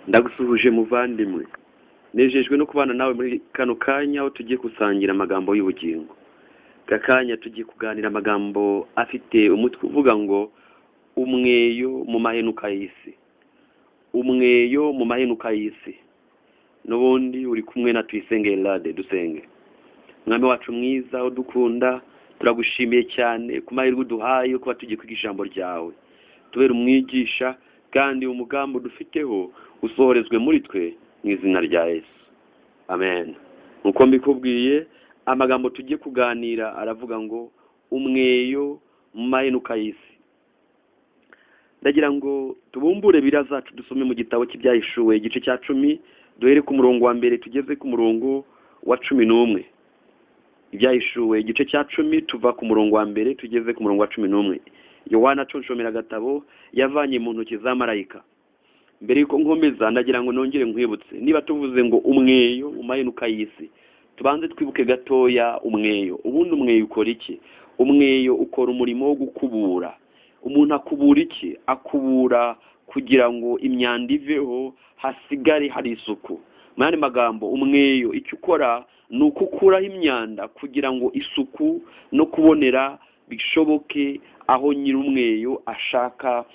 ndagusuhuje muvandimwe, nejejwe no kubana nawe muri kano kanya aho tugiye gusangira amagambo y'ubugingo. Kakanya tugiye kuganira amagambo afite umutwe uvuga ngo umweyo mu mahenuka y'isi. Umweyo mu mahenuka y'isi. Nubundi uri kumwe na Tuyisenge Elade, dusenge. Mwami wacu mwiza udukunda, turagushimiye cyane ku mahirwe uduhaye kuba tugiye kwiga ijambo ryawe. Tubera umwigisha kandi umugambo dufiteho usohorezwe muri twe mu izina rya Yesu. Amen. Nkuko mbikubwiye, amagambo tugiye kuganira aravuga ngo umweyo mu mahenuka y'isi. Ndagira ngo tubumbure bira zacu dusome mu gitabo cy'ibyahishuwe igice cya 10, duhere ku murongo wa mbere tugeze ku murongo wa 11. Ibyahishuwe igice cya 10 tuva ku murongo wa mbere tugeze ku murongo wa 11. Yohana aconshomera gatabo yavanye mu ntoki za marayika. Mbere yuko nkomeza ndagira ngo nongere nkwibutse, niba tuvuze ngo umweyo mu mahenuka y'isi, tubanze twibuke gatoya umweyo. Ubundi umweyo ukora iki? Umweyo ukora umurimo wo gukubura. Umuntu akubura iki? Akubura kugira ngo imyanda iveho, hasigare hari isuku. Mani magambo, umweyo icyo ukora ni ukukuraho imyanda kugira ngo isuku no kubonera bishoboke aho nyiri umweyo ashaka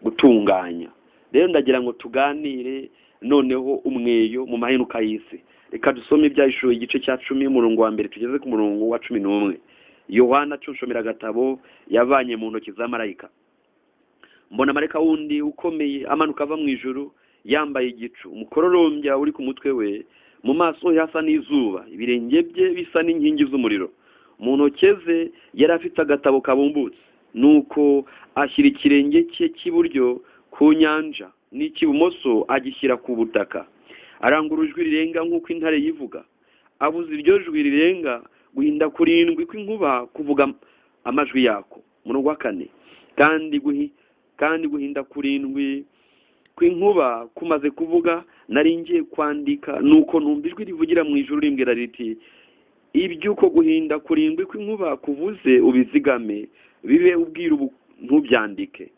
gutunganya. Rero ndagira ngo tuganire noneho umweyo mu mahenuka y'isi. Reka dusome ibyahishuwe igice cya 10 umurongo wa mbere tugeze ku murongo wa 11. Yohana aconshomera gatabo yavanye mu ntoki za marayika. Mbona marayika wundi ukomeye amanuka ava mu ijuru, yambaye igicu, umukororombya uri ku mutwe we, mu maso hasa n'izuba, ibirenge bye bisa n'inkingi z'umuriro. Mu ntoki ze yari afite agatabo kabumbutse, nuko ashyira ikirenge cye cy'iburyo ku nyanja n'icy'ibumoso agishyira ku butaka. Arangurura ijwi rirenga nk'uko intare yivuga. Abuze iryo jwi rirenga guhinda kurindwi kw'inkuba kuvuga amajwi yako. Murongo wa 4. Kandi guhinda kurindwi kw'inkuba kumaze kuvuga, nari ngiye kwandika, nuko numva ijwi rivugira mu ijuru rimbwira riti, iby'uko guhinda kurindwi kw'inkuba kuvuze ubizigame, bibe ubwiru ntubyandike.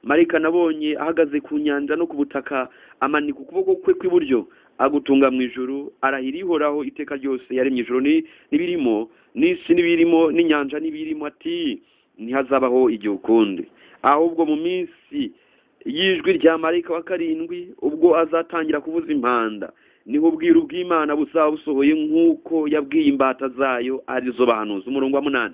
Marayika nabonye ahagaze ku nyanja no ku butaka, amanika ukuboko kwe kw'iburyo, agutunga mu ijuru, arahira ihoraho iteka ryose yaremye ijuru n'ibirimo, n'isi n'ibirimo, n'inyanja n'ibirimo, ati ntihazabaho igihe ukundi. Ahubwo mu minsi y'ijwi rya marayika wa 7, ubwo azatangira kuvuza impanda, niho ubwiru bw'Imana buzaba busohoye nk'uko yabwiye imbata zayo arizo bahanuzi. Umurongo wa 8.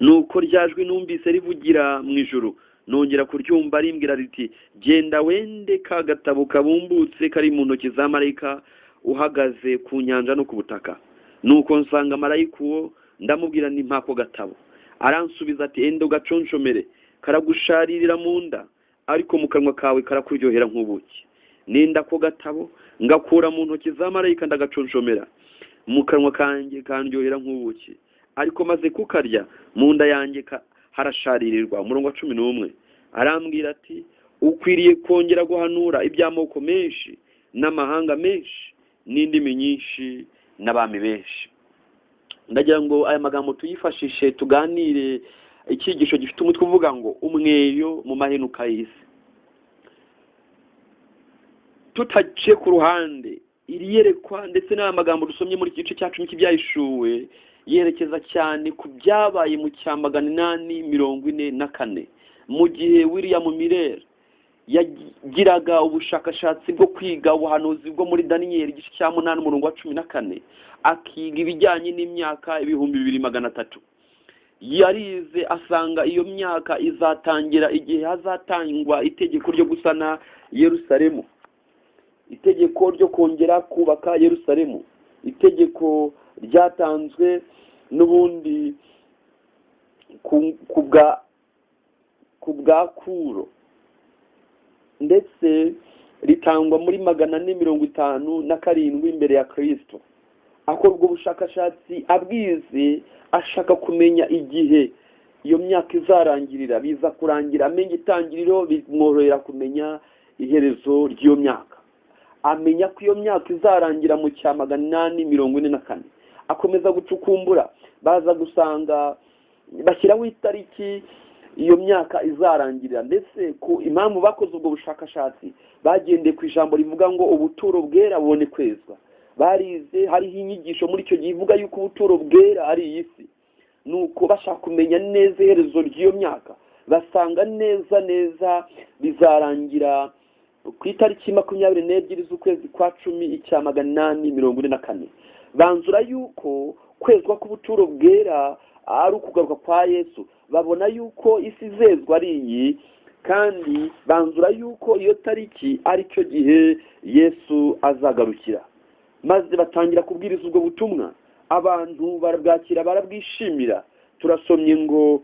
Nuko ryajwi numvise rivugira mu ijuru, nongera kuryumva rimbwira riti, genda wende ka gatabo kabumbutse kari mu ntoki za marayika uhagaze ku nyanja no ku butaka. Nuko nsanga marayika uwo, ndamubwira nti mpako gatabo. Aransubiza ati, enda ugaconshomere, karagusharirira mu nda, ariko mu kanwa kawe karakuryohera nk'ubuki. Nenda ko gatabo ngakura mu ntoki za marayika ndagaconshomera, mu kanwa kanjye kandyohera nk'ubuki, ariko maze kukarya mu nda yanjye harasharirirwa. Umurongo wa 11. Arambwira ati, ukwiriye kongera guhanura iby'amoko menshi n'amahanga menshi n'indimi nyinshi n'abami benshi. Ndagira ngo aya magambo tuyifashishe tuganire icyigisho gifite umutwe uvuga ngo umweyo mu mahenuka y'isi. Tutaciye ku ruhande, iri yerekwa ndetse n'aya magambo dusomye muri igice cya 10 cy'ibyahishuwe yerekeza cyane ku byabaye mu cya 844, mu gihe William Miller yagiraga ubushakashatsi bwo kwiga ubuhanuzi bwo muri Daniel igice cya 8 umurongo wa 14, akiga ibijyanye n'imyaka 2300. Yarize asanga iyo myaka izatangira igihe hazatangwa itegeko ryo gusana Yerusalemu, itegeko ryo kongera kubaka Yerusalemu, itegeko ryatanzwe n'ubundi ku bwa Kuro, ndetse ritangwa muri 457 imbere ya Kristo. Akorwa ubushakashatsi abwize ashaka kumenya igihe iyo myaka izarangirira, biza kurangira amenya itangiriro, bimworohera kumenya iherezo ry'iyo myaka. Amenya ko iyo myaka izarangira mu cya 844. Akomeza gucukumbura, baza gusanga bashyiraho itariki iyo myaka izarangirira. Ndetse ku impamvu bakoze ubwo bushakashatsi bagendeye ku ijambo rivuga ngo ubuturo bwera bubone kwezwa. Barize hariho inyigisho muri icyo gihe ivuga yuko ubuturo bwera ari iyi si, nuko bashaka kumenya neza iherezo ry'iyo myaka basanga neza bizarangira ku itariki 22 z'ukwezi kwa 10/844. banzura yuko kwezwa k'ubuturo bwera ari ukugaruka kwa Yesu. Babona yuko isi izezwa ari iyi, kandi banzura yuko iyo tariki ari cyo gihe Yesu azagarukira. Maze batangira kubwiriza ubwo butumwa, abantu barabwakira barabwishimira. Turasomye ngo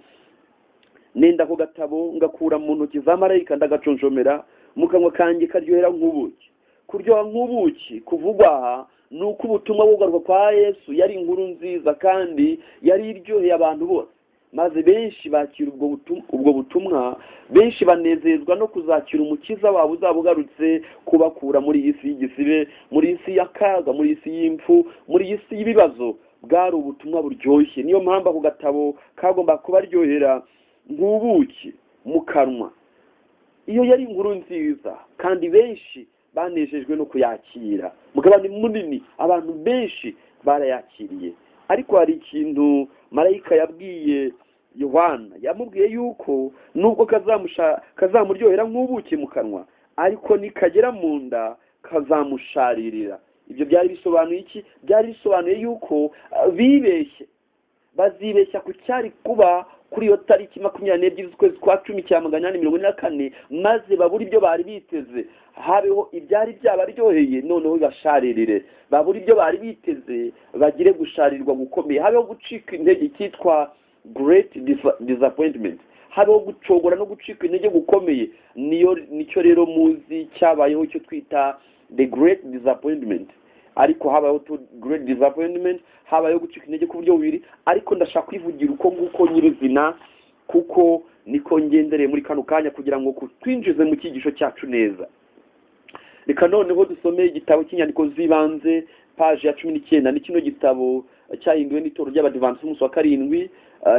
nenda ko gatabo ngakura mu ntoki za marayika ndagaconjomera mu kanwa kanjye karyohera nk'ubuki. Kuryoha nk'ubuki kuvugwa aha ni uko ubutumwa bugaruka kwa Yesu yari inkuru nziza kandi yari iryoheye abantu bose. Maze benshi bakira ubwo butumwa, benshi banezezwa no kuzakira umukiza wabo uzaba ugarutse kubakura muri iyi si y'igisibe, muri iyi si y'akaga, muri iyi si y'impfu, muri iyi si y'ibibazo. Bwari ubutumwa buryoshye. Niyo mpamvu ako gatabo kagomba kubaryohera nk'ubuki mu kanwa. Iyo yari inkuru nziza kandi benshi banejejwe no kuyakira. Mugabane munini abantu benshi barayakiriye. Ariko hari ikintu marayika yabwiye Yohana. Yamubwiye yuko nubwo kazamuryohera nk'ubuki mu kanwa, ariko nikagera mu nda kazamusharirira. Ibyo byari bisobanuye iki? Byari bisobanuye yuko bazibeshya ku cyari kuba kuri iyo tariki 22 z'ukwezi kwa 10/844, maze babura ibyo bari biteze. Habeho ibyari byabaryoheye noneho basharirire. Babura ibyo bari biteze bagire gusharirwa gukomeye. Habeho gucika intege cyitwa great disappointment. Habeho gucogora no gucika intege gukomeye. Nicyo rero muzi cyabayeho icyo twita the great disappointment. Ariko habayeho great disappointment, habayeho gucika intege ku buryo bubiri. Ariko ndashaka kwivugira uko nguko nyirizina, kuko niko ngendereye muri kano kanya kugira ngo twinjize mu cyigisho cyacu neza. Reka noneho dusome igitabo cy'inyandiko z'ibanze page ya 19. Ni kino gitabo cyahinduwe n'itoro ry'Abadivantisi umunsi wa karindwi.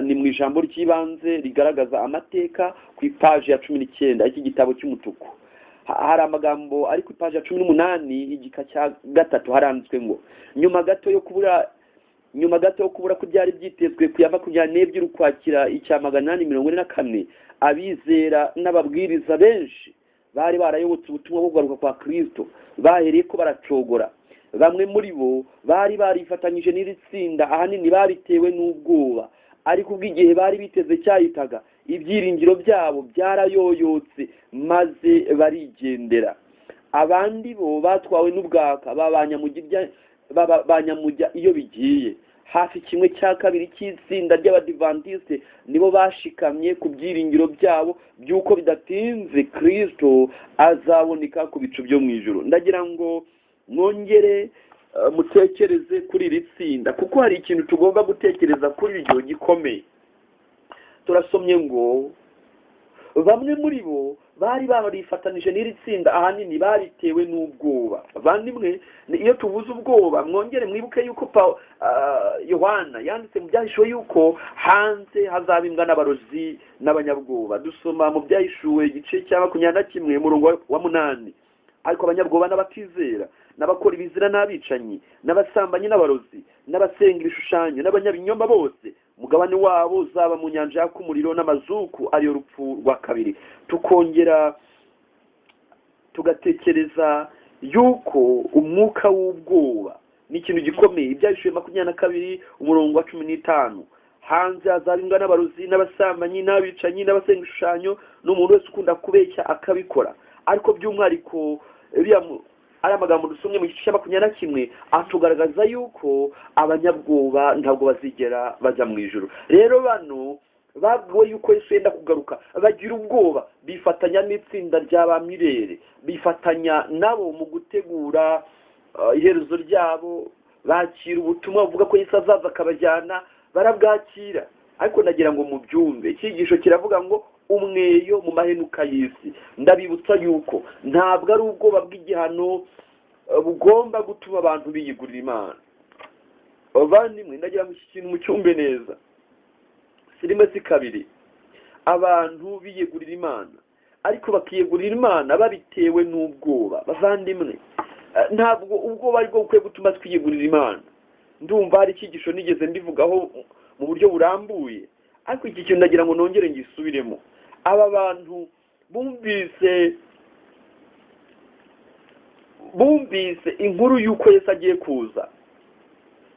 Ni mu ijambo ry'ibanze rigaragaza amateka ku page ya 19. Iki gitabo cy'umutuku hari amagambo ari ku page ya 18, igika cya 3 haranditswe ngo nyuma gato yo kubura ko byari byitezwe ku ya 22 Ukwakira 1844, abizera n'ababwiriza benshi bari barayobotse ubutumwa bwo kugaruka kwa Kristo bahereye ko baracogora. Bamwe muri bo bari barifatanyije n'iri tsinda, ahanini babitewe n'ubwoba. Ariko ubw'igihe bari biteze cyahitaga, ibyiringiro byabo byarayoyotse maze barigendera. Abandi bo batwawe n'ubwaka babanyamujya iyo bigiye. Hafi 1/2 cy'itsinda ry'Abadivantiste nibo bashikamye ku byiringiro byabo by'uko bidatinze Kristo azaboneka ku bicu byo mu ijuru. Ndagira ngo mwongere mutekereze kuri iri tsinda, kuko hari ikintu tugomba gutekereza kuri iryo gikomeye. Turasomye ngo bamwe muri bo bari barifatanije n'iri tsinda, ahanini babitewe n'ubwoba. Bandimwe, iyo tuvuze ubwoba mwongere mwibuke yuko Yohana yanditse mu byahishuwe yuko hanze hazabimbwa n'abarozi n'abanyabwoba. Dusoma mu byahishuwe igice cya 21 umurongo wa 8. Ariko abanyabwoba n'abatizera n'abakora ibizira n'abicanyi n'abasambanyi n'abarozi n'abasenga ibishushanyo n'abanyabinyoma bose umugabane wabo uzaba mu nyanja yaka umuriro n'amazuku, ariyo rupfu rwa kabiri. Tukongera tugatekereza yuko umwuka w'ubwoba ni ikintu gikomeye. Ibyahishuwe 22 umurongo wa 15. Hanze hazabimbwa n'abarozi n'abasambanyi n'abicanyi n'abasenga ibishushanyo n'umuntu wese ukunda kubeshya akabikora. Ariko by'umwihariko ari amagambo dusomye mu gice cya 21 atugaragaza yuko abanyabwoba ntabwo bazigera bajya mu ijuru. Rero bano babwiwe yuko Yesu yenda kugaruka, bagira ubwoba, bifatanya n'itsinda ry'abamirere, bifatanya nabo mu gutegura iherezo ryabo. Bakira ubutumwa buvuga ko Yesu azaza akabajyana, barabwakira. Ariko ndagira ngo mubyumve, icyigisho kiravuga ngo umweyo mu mahenuka y'isi. Ndabibutsa yuko ntabwo ari ubwoba bw'igihano bugomba gutuma abantu biyigurira Imana. Abandimwe, ndagira ngo iki kintu mucyumve neza. Filime si kabiri, abantu biyegurira Imana, ariko bakiyegurira Imana babitewe n'ubwoba. Bavandimwe, ntabwo ubwoba aribwo bukwiye gutuma twiyegurira Imana. Ndumva hari icyigisho nigeze mbivugaho mu buryo burambuye, ariko iki kintu ndagira ngo nongere ngisubiremo. Aba bantu bumvise inkuru y'uko Yesu agiye kuza,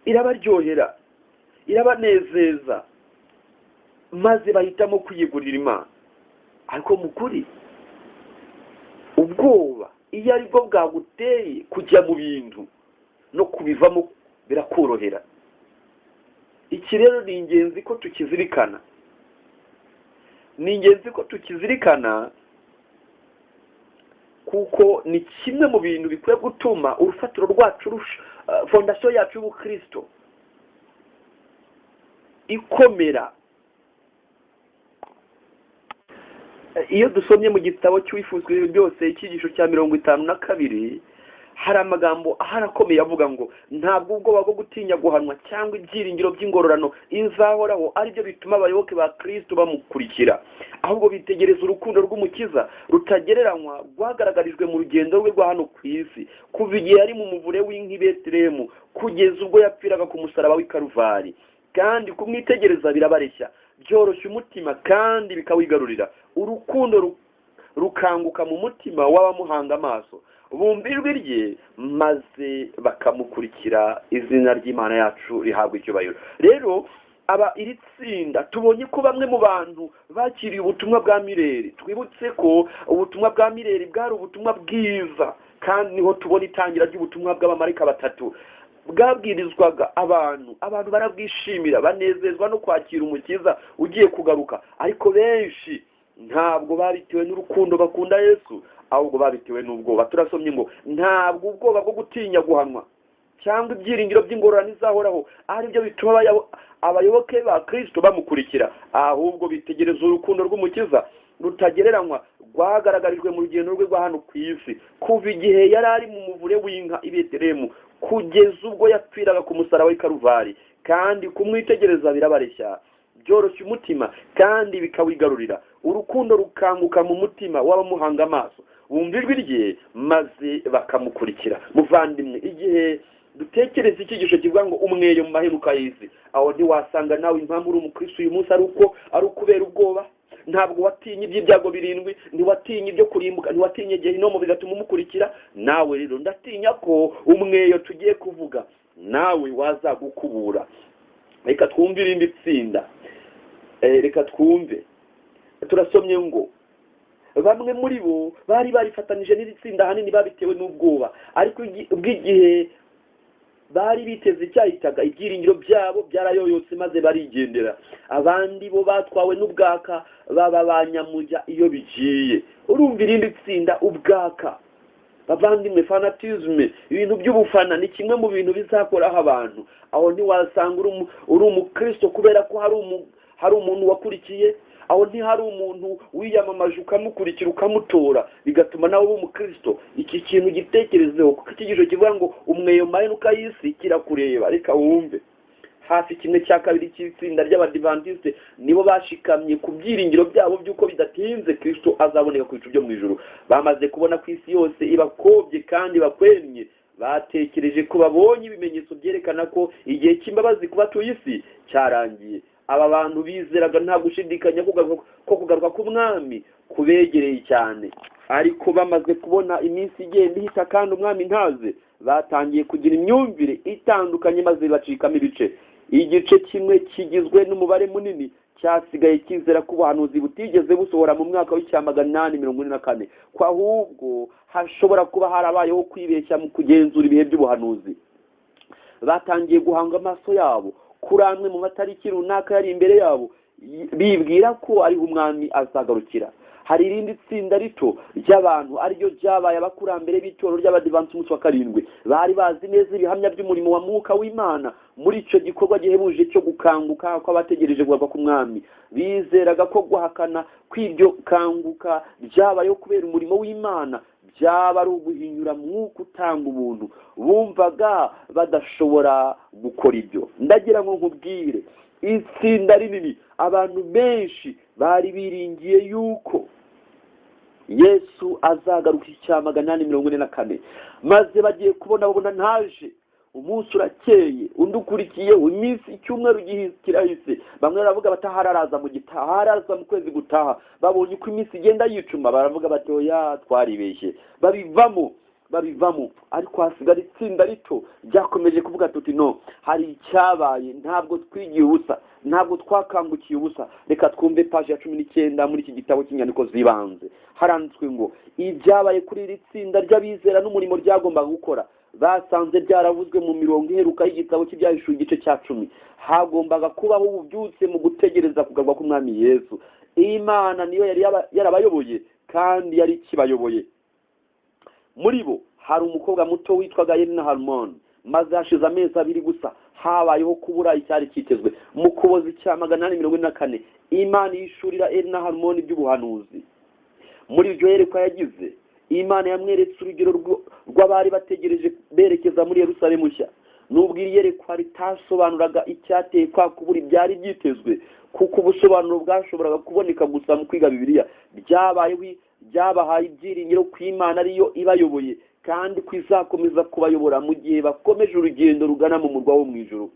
irabaryohera, irabanezeza, maze bahitamo kwiyegurira Imana. Ariko mu kuri ubwoba iyo aribwo bwaguteye kujya mu bintu no kubivamo birakorohera. Iki rero ni ingenzi ko tukizirikana, kuko ni kimwe mu bintu bikwiye gutuma urufatiro rwacu fondasiyo yacu y'ubukristo ikomera. Iyo dusomye mu gitabo cy'Uwifuzwa ibihe byose icyigisho cya 52, hari amagambo aharakomeye avuga ngo ntabwo ubwoba bwo gutinya guhanwa cyangwa ibyiringiro by'ingororano izahoraho ari byo bituma abayoboke ba Kristo bamukurikira, ahubwo bitegereza urukundo rw'Umukiza rutagereranywa rwagaragarijwe mu rugendo rwe rwa hano ku isi, kuva igihe yari mu muvure w'inka i Betelehemu kugeza ubwo yapfiraga ku musaraba w'i Karuvari. Kandi kumwitegereza birabareshya, byoroshya umutima kandi bikawigarurira. Urukundo rukanguka mu mutima w'abamuhanga amaso, bumva ijwi rye maze bakamukurikira. Izina ry'Imana yacu rihabwa icyubahiro. Rero iri tsinda tubonye ko bamwe mu bantu bakiriye ubutumwa bwa Mireri. Twibutse ko ubutumwa bwa Mireri bwari ubutumwa bwiza, kandi niho tubona itangira ry'ubutumwa bw'abamarayika batatu bwabwirizwaga abantu barabwishimira, banezezwa no kwakira Umukiza ugiye kugaruka. Ariko benshi ntabwo babitewe n'urukundo bakunda Yesu, ahubwo babitewe n'ubwoba. Turasomye ngo ntabwo ubwoba bwo gutinya guhanwa cyangwa ibyiringiro by'ingororano izahoraho ari byo bituma abayoboke ba Kristo bamukurikira, ahubwo bitegereza urukundo rw'Umukiza rutagereranywa rwagaragarijwe mu rugendo rwe rwa hano ku isi, kuva igihe yari ari mu muvure w'inka i Betelehemu kugeza ubwo yapfiraga ku musaraba w'i Karuvari. Kandi kumwitegereza birabareshya, byoroshya umutima kandi bikawigarurira. Urukundo rukanguka mu mutima w'abamuhanga amaso, bumva ijwi rye maze bakamukurikira. Muvandimwe, igihe dutekereza icyigisho kivuga ngo umweyo mu maheruka y'isi, aho ntiwasanga nawe impamvu uri umukristo uyu munsi ari ukubera ubwoba. Ntabwo watinye iby'ibyago 7, ntiwatinye ibyo kurimbuka, ntiwatinye Gehinomu bigatuma umukurikira. Nawe rero ndatinya ko umweyo tugiye kuvuga nawe wazagukubura. Reka twumve irindi tsinda, reka twumve. Turasomye ngo bamwe muri bo bari barifatanije n'iri tsinda ahanini babitewe n'ubwoba, ariko ubw'igihe bari biteze icyahitaga ibyiringiro byabo byarayoyotse maze barigendera. Abandi bo batwawe n'ubwaka baba banyamujya iyo bigiye. Urumva irindi tsinda, ubwaka. Bavandimwe, fanatisme, ibintu by'ubufana ni kimwe mu bintu bizakoraho abantu. Aho ntiwasanga uri umukristo kubera ko hari umuntu wakurikiye, aho ntihari umuntu wiyamamaje ukamukurikira ukamutora bigatuma nawe uba umukristo. Iki kintu gitekerezeho, kuko icyigisho kivuga ngo umweyo maheruka y'isi kirakureba. Reka wumve, hafi 1/2 cy'itsinda ry'Abadiventiste nibo bashikamye ku byiringiro byabo by'uko bidatinze Kristo azaboneka ku bicu byo mu ijuru. Bamaze kubona ku isi yose ibakobye kandi bakwemye, batekereje ko babonye ibimenyetso byerekana ko igihe cy'imbabazi ku batuye isi cyarangiye. Aba bantu bizeraga nta gushidikanya ko kugaruka k'umwami kubegereye cyane. Ariko bamaze kubona iminsi igenda ihita kandi umwami ntaze, batangiye kugira imyumvire itandukanye maze bacikamo ibice. Igice kimwe kigizwe n'umubare munini cyasigaye kizera ko ubuhanuzi butigeze busohora mu mwaka w'844, ko ahubwo hashobora kuba harabayeho kwibeshya mu kugenzura ibihe by'ubuhanuzi. Batangiye guhanga amaso yabo kuri amwe mu matariki runaka yari imbere yabo, bibwira ko ariho umwami azagarukira. Hari irindi tsinda rito ry'abantu ariryo ryabaye abakurambere b'itorero ry'Abadiventiste umunsi wa 7. Bari bazi neza ibihamya by'umurimo wa Mwuka w'Imana muri icyo gikorwa gihebuje cyo gukanguka kw'abategereje kugaruka k'umwami. Bizeraga ko guhakana kw'iryo kanguka ryabayeho kubera umurimo w'Imana byaba ari uguhinyura Mwuka utanga ubuntu. Bumvaga badashobora gukora ibyo. Ndagira ngo nkubwire, itsinda rinini, abantu benshi bari biringiye yuko Yesu azagaruka icya 844, maze bagiye babona ntaje. Umunsi urakeye, undi ukurikiyeho, iminsi icyumweru kirahise, bamwe baravuga bataharaza mu gitaha, haraza mu kwezi gutaha. Babonye uko iminsi igenda yicuma, baravuga bati oya twaribeshye, babivamo. Ariko hasigara itsinda rito ryakomeje kuvuga tuti no, hari icyabaye, ntabwo twigiye ubusa, ntabwo twakangukiye ubusa. Reka twumve paji ya 19 muri iki gitabo cy'inyandiko zibanze. Haranditswe ngo ibyabaye kuri iri tsinda ry'abizera n'umurimo ryagombaga gukora, basanze byaravuzwe mu mirongo iheruka y'igitabo cy'ibyahishuwe igice cya 10. Hagombaga kubaho ububyutse mu gutegereza kugarwa k'umwami Yesu. Imana niyo yari yarabayoboye kandi yari kibayoboye. Muri bo hari umukobwa muto witwaga Elina Harmon, maze hashize amezi 2 gusa habayeho kubura icyari kitezwe. Mu Kuboza icya 844, Imana yishurira Elina Harmon iby'ubuhanuzi. Muri iryo yerekwa yagize, Imana yamweretse urugero rw'abari bategereje berekeza muri Yerusalemu nshya. Nubwo iri yerekwa ritasobanuraga icyateye kwa kubura ibyari byitezwe, kuko ubusobanuro bwashoboraga kuboneka gusa mu kwiga Bibiliya, byabahaye ibyiringiro ko Imana ariyo ibayoboye kandi kwizakomeza kubayobora mu gihe bakomeje urugendo rugana mu murwa wo mu ijuru.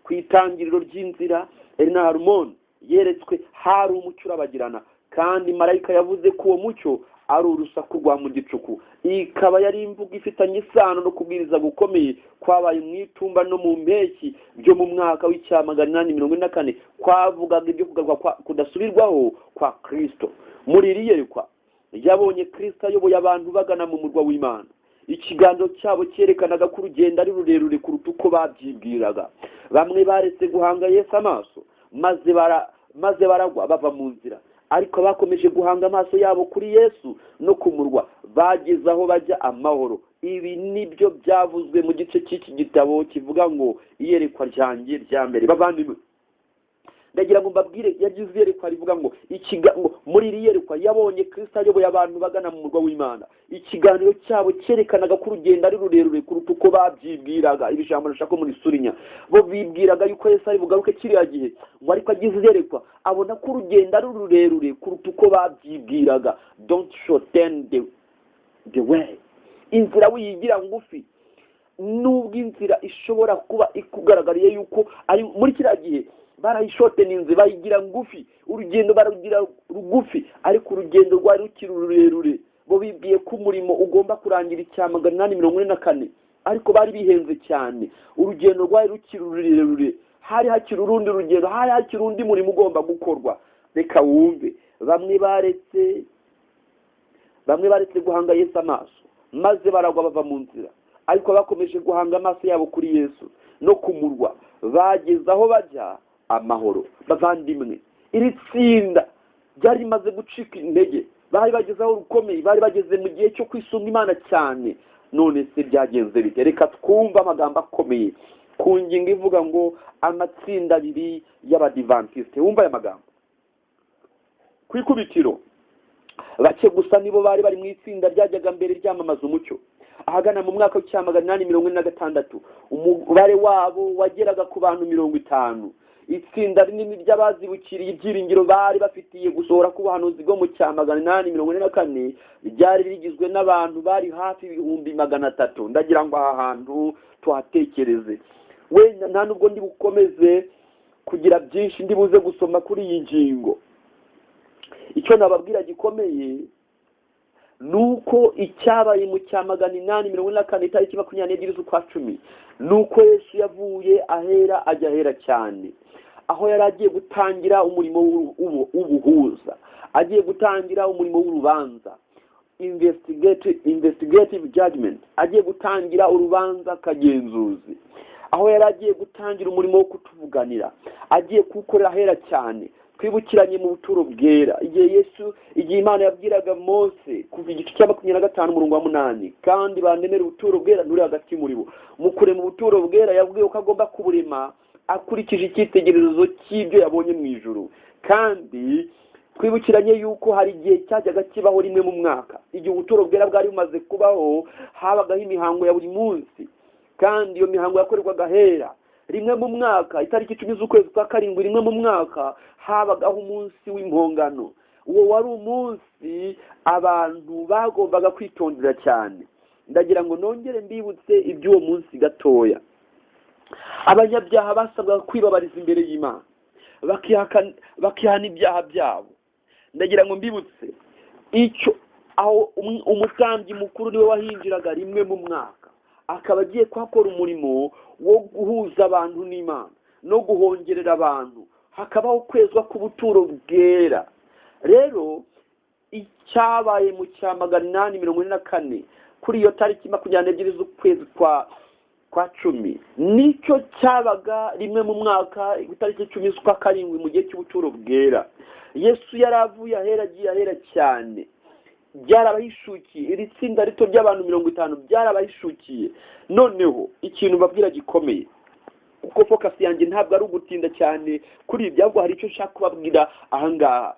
Ku itangiriro ry'inzira, Elina Harmon yeretswe hari umucyo urabagirana, kandi marayika yavuze ko uwo mucyo ari urusaku rwa mu gicuku. Ikaba yari imvugo ifitanye isano no kubwiriza gukomeye kwabaye mu itumba no mu mpeshyi byo mu mwaka w'icya 844, kwavugaga ibyo kugaruka kudasubirwaho kwa Kristo. Muri iri yerekwa yabonye Kristo ayoboye abantu bagana mu murwa w'Imana. Ikiganiro cyabo cyerekanaga ko urugendo ari rurerure kuruta uko babyibwiraga. Bamwe baretse guhanga Yesu amaso, maze baragwa bava mu nzira, ariko bakomeje guhanga amaso yabo kuri Yesu no ku murwa, bageze aho bajya amahoro. Ibi nibyo byavuzwe mu gice cy'iki gitabo kivuga ngo iyerekwa ryanjye rya mbere. Bavandimwe, ndagira ngo mbabwire, yagize iyerekwa rivuga ngo muri iri yerekwa yabonye Kristo ayoboye abantu bagana mu murwa w'Imana. Ikiganiro cyabo cyerekanaga ko urugendo ari rurerure kuruta uko babyibwiraga. Iri jambo nashaka ko murisurinya. Bo bibwiraga yuko Yesu ari bugaruke kiriya gihe, ngo ariko agize iyerekwa abona ko urugendo ari rurerure kuruta uko babyibwiraga. Don't shorten the way. Inzira wiyigira ngufi. Nubwo inzira ishobora kuba ikugaragariye yuko ari muri kiriya gihe, barayishote n'inzira bayigira ngufi, urugendo barugira rugufi, ariko urugendo rwari rukiri rurerure. Bo bibwiye ko umurimo ugomba kurangira icya 844, ariko bari bihenze cyane. Urugendo rwari rukiri rurerure, hari hakiri urundi rugendo, hari hakiri undi murimo ugomba gukorwa. Reka wumve, bamwe baretse guhanga Yesu amaso, maze baragwa bava mu nzira, ariko bakomeje guhanga amaso yabo kuri Yesu no ku murwa, bageze aho bajya amahoro. Bavandimwe, iri tsinda ryari rimaze gucika intege, bari bageze aho rukomeye, bari bageze mu gihe cyo kwisunga Imana cyane. None se byagenze bite? Reka twumve amagambo akomeye ku ngingo ivuga ngo amatsinda 2 y'Abadivantiste. Wumva aya magambo. Ku ikubitiro, bake gusa nibo bari mu itsinda ryajyaga mbere ryamamaza umucyo. Ahagana mu mwaka w'icya 846, umubare wabo wageraga ku bantu 50. Itsinda rinini ry'abazibukiriye ibyiringiro bari bafitiye gusohora k'ubuhanuzi bwo mu cya 844 ryari rigizwe n'abantu bari hafi 300,000. Ndagira ngo aha hantu tuhatekereze. Wenda nta nubwo ndi bukomeze kugira byinshi ndi buze gusoma kuri iyi ngingo. Icyo nababwira gikomeye nuko icyabaye mu cya 844 itariki 22 z'ukwa 10, nuko Yesu yavuye ahera ajya ahera cyane, aho yari agiye gutangira umurimo w'ubuhuza, agiye gutangira umurimo w'urubanza, investigative judgment, agiye gutangira urubanza kagenzuzi, aho yari agiye gutangira umurimo wo kutuvuganira, agiye kuwukorera ahera cyane. Twibukiranye mu buturo bwera, igihe Imana yabwiraga Mose kuva igice cya 25 umurongo wa 8, kandi bandemera ubuturo bwera nturi hagati muri bo. Mu kurema ubuturo bwera yabwiye ko agomba kuburema akurikije icyitegererezo cy'ibyo yabonye mu ijuru. Kandi twibukiranye yuko hari igihe cyajyaga kibaho rimwe mu mwaka. Igihe ubuturo bwera bwari bumaze kubaho, habagaho imihango ya buri munsi, kandi iyo mihango yakorerwaga ahera. rimwe mu mwaka, itariki 10 z'ukwezi kwa karindwi rimwe mu mwaka habagaho umunsi w'impongano. Uwo wari umunsi abantu bagombaga kwitondera cyane. Ndagira ngo nongere mbibutse iby'uwo munsi gatoya. Abanyabyaha basabwa kwibabariza imbere y'Imana, bakihana ibyaha byabo. Ndagira ngo mbibutse icyo aho umutambyi mukuru niwe wahinjiraga rimwe mu mwaka, akaba agiye kuhakora umurimo wo guhuza abantu n'Imana no guhongerera abantu, hakabaho kwezwa k'ubuturo bwera. Rero icyabaye mu cya 844 kuri iyo tariki 22 z'ukwezi kwa 10 nicyo cyabaga rimwe mu mwaka itariki 10 z'ukwa karindwi mu gihe cy'ubuturo bwera. Yesu yaravuye agiye ahera cyane, byarabahishukiye. Iri tsinda rito ry'abantu 50 byarabahishukiye. Noneho ikintu babwira gikomeye, kuko focus yanjye ntabwo ari ugutinda cyane kuri ibyo, ahubwo hari icyo nshaka kubabwira ahangaha.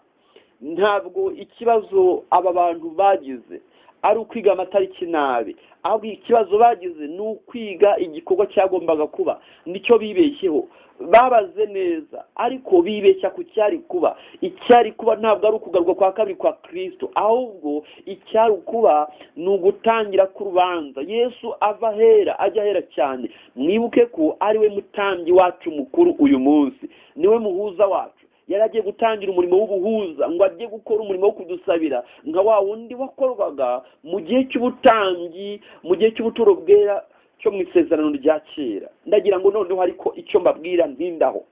Ntabwo ikibazo aba bantu bagize ari ukwiga amatariki nabi, ahubwo ikibazo bagize ni ukwiga igikorwa cyagombaga kuba. Nicyo bibeshyeho, babaze neza ariko bibeshya ku cyari kuba. Icyari kuba ntabwo ari ukugaruka kwa kabiri kwa Kristo, ahubwo icyari kuba ni ugutangira k'urubanza. Yesu ava ahera ajya ahera cyane. Mwibuke ko ari we mutambyi wacu mukuru uyu munsi, niwe muhuza wacu. Yaragiye gutangira umurimo w'ubuhuza, ngo agiye gukora umurimo wo kudusabira nka wa wundi wakorwaga mu gihe cy'ubutambyi, mu gihe cy'ubuturo bwera cyo mu isezerano rya kera. Ndagira ngo noneho ariko icyo mbabwira ntindaho,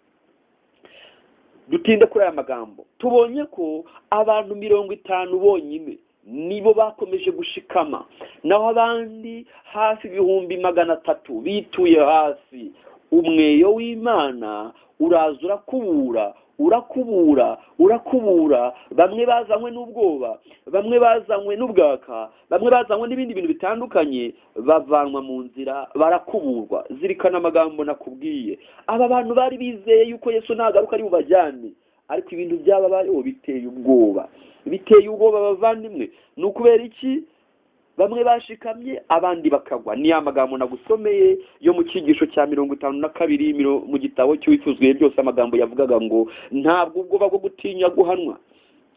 dutinde kuri aya magambo. Tubonye ko abantu 50 bonyine nibo bakomeje gushikama, naho abandi hafi 300 bituye hasi. Umweyo w'Imana uraza urakubura. Bamwe bazanywe n'ubwoba, bamwe bazanywe n'ubwaka, bamwe bazanywe n'ibindi bintu bitandukanye, bavanwa mu nzira, barakuburwa. Zirikana amagambo nakubwiye. Aba bantu bari bizeye yuko Yesu nagaruka ari bubajyane, ariko ibintu byababayeho biteye ubwoba. Bavandimwe, ni ukubera iki? Bamwe bashikamye, abandi bakagwa. Ni amagambo nagusomeye yo mu cyigisho cya 52 mu gitabo cy'Uwifuzwe byose. Amagambo yavugaga ngo ntabwo ubwoba bwo gutinya guhanwa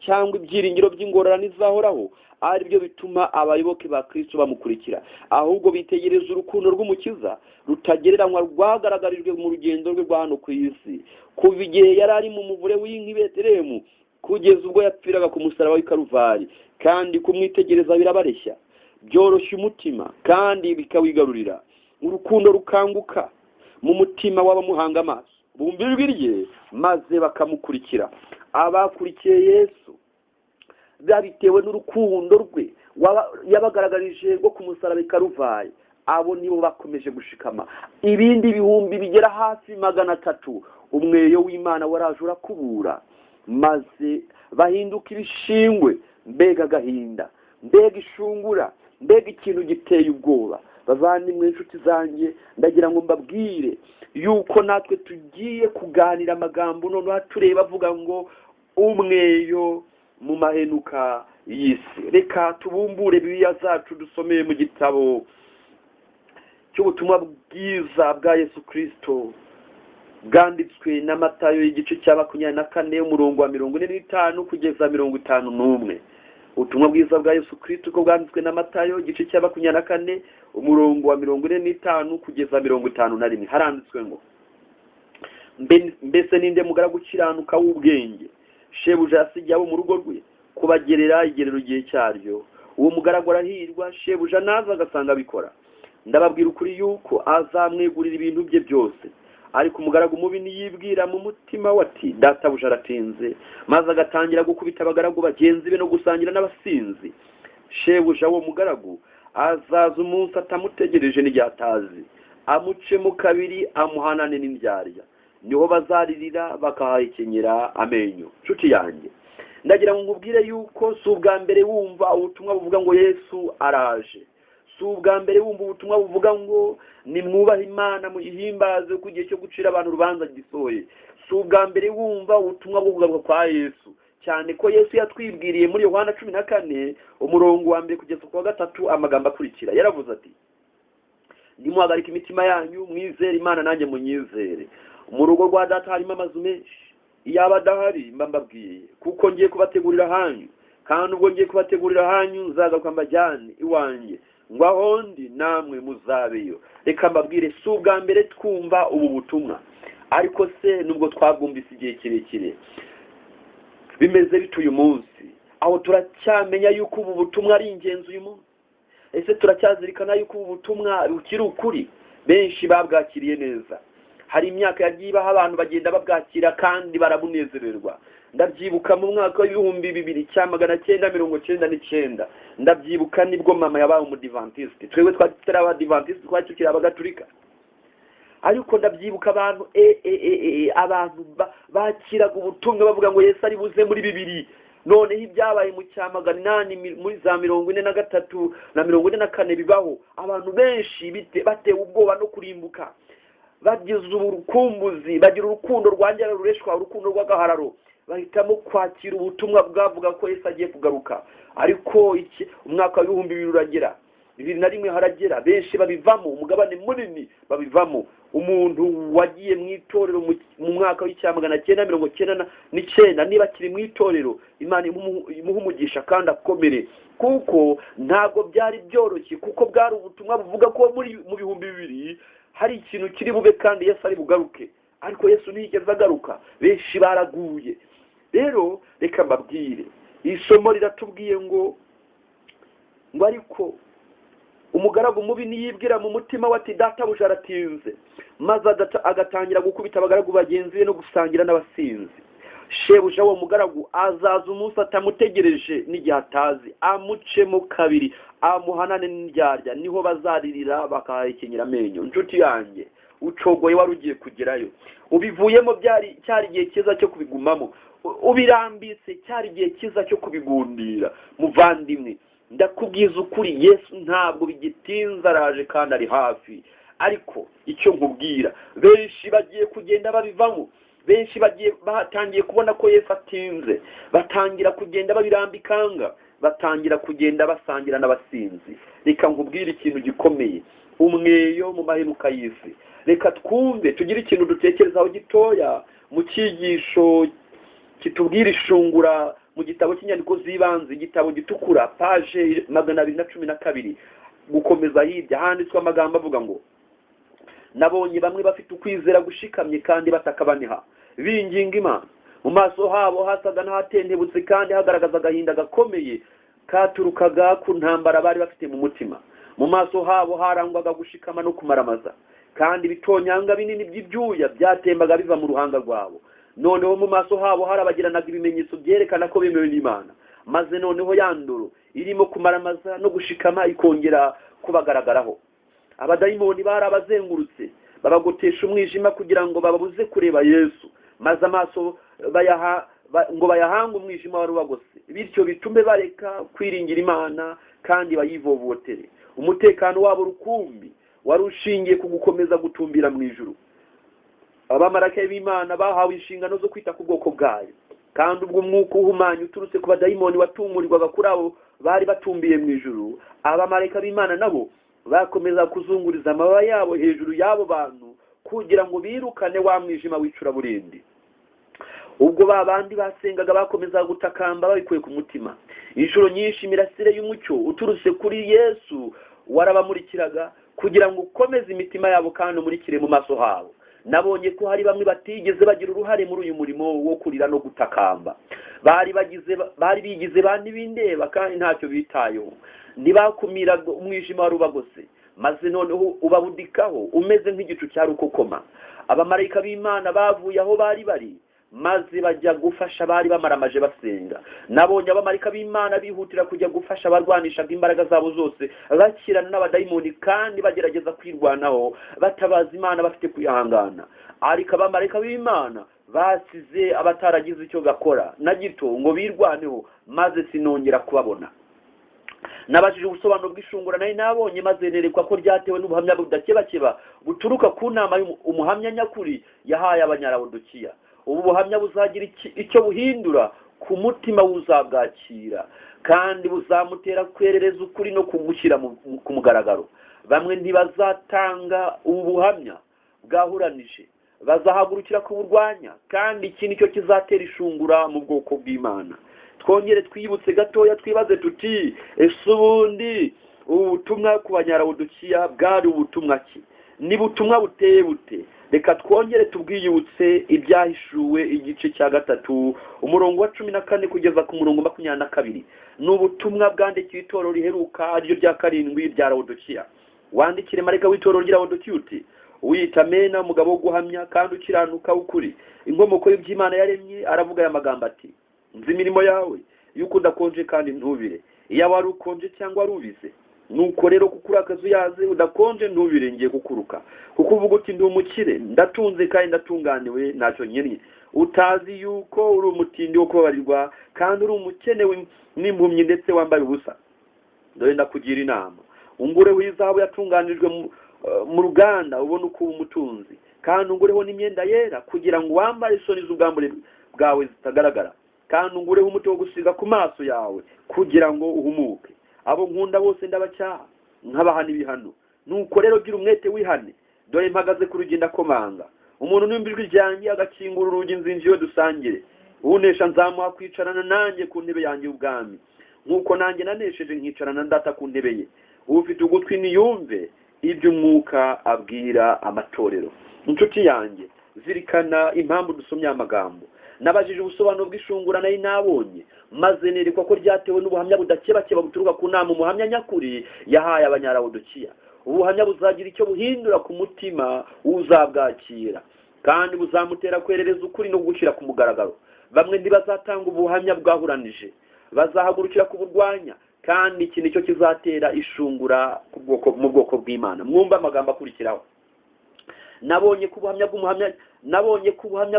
cyangwa ibyiringiro by'ingororano izahoraho ari byo bituma abayoboke ba Kristo bamukurikira, ahubwo bitegereza urukundo rw'Umukiza rutagereranywa rwagaragarijwe mu rugendo rwe rwa hano ku isi, kuva igihe yari ari mu muvure w'inka i Betelehemu kugeza ubwo yapfiraga ku musaraba w'i Karuvari. Kandi kumwitegereza birabareshya, byoroshya umutima kandi bikawigarurira. Urukundo rukanguka mu mutima w'abamuhanga amaso, bumva ijwi rye maze bakamukurikira. Abakurikiye Yesu babitewe n'urukundo rwe yabagaragarije rwo ku musaraba i Karuvari, abo nibo bakomeje gushikama. Ibindi bihumbi bigera hafi 300 umweyo w'Imana waraje urakubura, maze bahinduka ibishingwe. Mbega gahinda, mbega ishungura, mbega ikintu giteye ubwoba. Bavandimwe, inshuti zanjye, ndagira ngo mbabwire yuko natwe tugiye kuganira amagambo noneho tureba avuga ngo umweyo mu mahenuka y'isi. Reka tubumbure Bibiliya zacu dusomeye mu gitabo cy'ubutumwa bwiza bwa Yesu Kristo bwanditswe na Matayo igice cya 24 umurongo wa 45 kugeza 51. Ubutumwa bwiza bwa Yesu Kristo ko bwanditswe na Matayo igice cya 24 umurongo wa 45 kugeza 51. Haranditswe ngo mbese ninde mugaragu ukiranuka w'ubwenge shebuja yasigiye abo mu rugo rwe kubagerera igerero gihe cyaryo? Uwo mugaragu arahirwa shebuja naza agasanga bikora. Ndababwira ukuri yuko azamwegurira ibintu bye byose. Ariko umugaragu mubi niyibwira mu mutima we ati databuja aratinze, maze agatangira gukubita abagaragu bagenzi be no gusangira n'abasinzi, shebuja wo mugaragu azaza umunsi atamutegereje n'iryatazi, amucemo kabiri amuhanane n'indyarya, niho bazaririra bakahakenyera amenyo. Nshuti yanjye, ndagira ngo nkubwire yuko si ubwa mbere wumva ubutumwa buvuga ngo Yesu araje. Si ubwa mbere wumva ubutumwa buvuga ngo nimwubahe Imana muyihimbaze ku gihe cyo gucira abantu urubanza gisohoye. Si ubwa mbere wumva ubutumwa bwo kugaruka kwa Yesu, cyane ko Yesu yatwibwiriye muri Yohana 14 umurongo wa 1 kugeza ku wa 3 amagambo akurikira. Yaravuze ati nimuhagarika imitima yanyu mwizere Imana nanjye munyizere. Mu rugo rwa data harimo amazu menshi, iyaba adahari mba mbabwiye, kuko ngiye kubategurira hanyu, kandi ubwo ngiye kubategurira hanyu nzagaruka mbajyane iwanjye, ngo aho ndi namwe muzabeyo. Reka mbabwire, si ubwa mbere twumva ubu butumwa, ariko se nubwo twabwumvise igihe kirekire, bimeze bite uyu munsi? Aho turacyamenya yuko ubu butumwa ari ingenzi uyu munsi? Ese turacyazirikana yuko ubu butumwa bukiri ukuri? Benshi babwakiriye neza. Hari imyaka yagiye ibaho abantu bagenda babwakira kandi barabunezererwa. Ndabyibuka mu mwaka w'ibihumbi 1999, ndabyibuka nibwo mama yabaye umudivantiste. Twebwe twatari abadivantiste, twari tukiri abagatulika. Ariko ndabyibuka abantu abantu bakiraga ubutumwa bavuga ngo Yesu ari buze muri 2000. Noneho ibyabaye mu cyamagana 8 muri za 43 na 44 bibaho, abantu benshi batewe ubwoba no kurimbuka, bagize urukumbuzi, bagira urukundo rwangira rureshwa, urukundo rw'agahararo, bahitamo kwakira ubutumwa bwavuga ko Yesu agiye kugaruka. Ariko umwaka w'ibihumbi 2000 uragera, 2001 haragera, benshi babivamo, umugabane munini babivamo. Umuntu wagiye mu itorero mu mwaka w'icyamagana 1999, niba kiri mu itorero, Imana imuha umugisha kandi akomere, kuko ntabwo byari byoroshye, kuko bwari ubutumwa buvuga ko mu bihumbi 2000 hari ikintu kiri bube kandi Yesu ari bugaruke. Ariko Yesu ntiyigeze agaruka, benshi baraguye. Rero reka mbabwire, isomo riratubwiye ngo ariko umugaragu mubi niyibwira mu mutima wati databuja aratinze, maze agatangira gukubita abagaragu bagenzi be no gusangira n'abasinzi. Shebuja wo mugaragu azaza umunsi atamutegereje n'igihe atazi, amucemo kabiri, amuhanane n'indyarya, niho bazaririra bakahekenyera amenyo. Nshuti yanjye, ucogoye wari ugiye kugerayo, ubivuyemo cyari igihe cyiza cyo kubigumamo, ubirambitse cyari igihe cyiza cyo kubigundira. Muvandimwe, ndakubwiza ukuri, Yesu ntabwo bigitinza, araje kandi ari hafi. Ariko icyo nkubwira, benshi bagiye kugenda babivamo, benshi batangiye kubona ko Yesu atinze, batangira kugenda babirambikanga, batangira kugenda basangira n'abasinzi. Reka nkubwire ikintu gikomeye, umweyo mu maheruka y'isi. Reka twumve, tugire ikintu dutekerezaho gitoya mu cyigisho kitubwira ishungura mu gitabo cy'inyandiko z'ibanze, igitabo gitukura, page 212, gukomeza hirya handitswe amagambo avuga ngo, nabonye bamwe bafite ukwizera gushikamye kandi batakabaniha, binginga Imana. Mu maso habo hasaga n'ahatentebutse kandi hagaragaza agahinda gakomeye katurukaga ku ntambara bari bafite mu mutima. Mu maso habo harangwaga gushikama no kumaramaza, kandi ibitonyanga binini by'ibyuya byatembaga biva mu ruhanga rwabo. Noneho mu maso habo harabagiranaga ibimenyetso byerekana ko bemewe n'Imana. Maze noneho yandoro irimo kumaramaza no gushikama ikongera kubagaragaraho. Abadayimoni barabazengurutse, babagotesha umwijima kugira ngo bababuze kureba Yesu, maze amaso ngo bayahanga umwijima wari ubagose, bityo bitume bareka kwiringira Imana kandi bayivovotere. Umutekano wabo rukumbi wari ushingiye ku gukomeza gutumbira mu ijuru. Abamarayika b'Imana bahawe inshingano zo kwita ku bwoko bwayo, kandi ubwo umwuka uhumanye uturutse ku badayimoni watumurirwaga kuri abo bari batumbiye mu ijuru, abamarayika b'Imana nabo bakomeza kuzunguriza amababa yabo hejuru y'abo bantu kugira ngo birukane wa mwijima w'icuraburindi. Ubwo babandi basengaga bakomeza gutakamba babikuye ku mutima. Inshuro nyinshi imirasire y'umucyo uturutse kuri Yesu warabamurikiraga kugira ngo ukomeze imitima yabo kandi umurikire mu maso habo. Nabonye ko hari bamwe batigeze bagira uruhare muri uyu murimo wo kurira no gutakamba. Bari bigize bandi bindeba kandi ntacyo bitayeho. Ntibakumiraga umwijima wari ubagose, maze noneho ubabudikaho umeze nk'igicu cya rukokoma. Abamarayika b'Imana bavuye aho bari maze bajya gufasha bari bamaramaje basenga. Nabonye abamarayika b'Imana bihutira kujya gufasha abarwanishaga imbaraga zabo zose, bakirana n'abadayimoni kandi bagerageza kwirwanaho, batabaza Imana bafite kwihangana. Ariko abamarayika b'Imana basize abataragize icyo gakora na gito ngo birwaneho, maze sinongera kubabona. Nabajije ubusobanuro bw'ishungura nari nabonye, maze nerekwa ko ryatewe n'ubuhamya budakebakeba buturuka ku nama umuhamya nyakuri yahaye Abanyalaodikiya. Ubu buhamya buzagira icyo buhindura ku mutima w'uzabwakira, kandi buzamutera kwerereza ukuri no kugushyira ku mugaragaro. bamwe ntibazatanga ubuhamya bwahuranije, bazahagurukira kuburwanya, kandi iki nicyo kizatera ishungura mu bwoko bw'Imana. Twongere twibutse gatoya twibaze tuti, ese ubundi ubutumwa ku Banyalawodikiya bwari ubutumwa ki? Ni butumwa buteye bute? Reka twongere tubwiyibutse ibyahishuwe igice cya 3 umurongo wa 14 kugeza ku murongo 22. Ni ubutumwa bwandikiwe itorero riheruka ariryo rya 7 rya Lawodikiya. Wandikire marayika w'itorero rya Lawodikiya uti, wita Amena, umugabo wo guhamya kandi ukiranuka ukuri, inkomoko y'Imana yaremye, aravuga aya magambo ati, nzi imirimo yawe yuko udakonje kandi ntubire. Iyo wari ukonje cyangwa warubize, nuko rero kukura akazu yaze, udakonje ntubire, ngiye kukuruka. Kuko uvuga uti ndi umukire, ndatunze kandi ndatunganiwe, ntacyo nyiri. Utazi yuko uri umutindi wo kubabarirwa kandi uri umukene n'impumyi ndetse wambaye ubusa. Dore ndakugira inama, ungureho izahabu yatunganijwe mu ruganda, ubone uko umutunzi, kandi ungureho n'imyenda yera kugira ngo wambare isoni z'ubwambure bwawe zitagaragara, kandi ungureho umuti wo gusiga ku maso yawe kugira ngo uhumuke. Abo nkunda bose ndabacyaha, nk'abahana ibihano. Nuko rero gira umwete wihane, dore mpagaze ku rugi ndakomanga. Umuntu numva ijwi ryanjye agakingura urugi, nzinjiwe dusangire. Unesha nzamuha kwicarana nanjye ku ntebe yanjye y'ubwami, nk'uko nanjye nanesheje nkicarana ndata ku ntebe ye. Ufite ugutwi niyumve ibyo umwuka abwira amatorero. Inshuti yanjye, zirikana impamvu dusomye amagambo. Nabajije ubusobanuro bw'ishungura nari nabonye, maze nerekwa ko ryatewe n'ubuhamya budakebakeba buturuka ku nama umuhamya nyakuri yahaye Abanyalawodikiya. Ubuhamya buzagira icyo buhindura ku mutima uzabwakira, kandi buzamutera kwerereza ukuri no gushyira ku mugaragaro. Bamwe ntibazatanga ubuhamya bwahuranije, bazahagurukira kuburwanya, kandi iki nicyo kizatera ishungura mu bwoko bw'Imana. Mwumva amagambo akurikiraho. Nabonye ku buhamya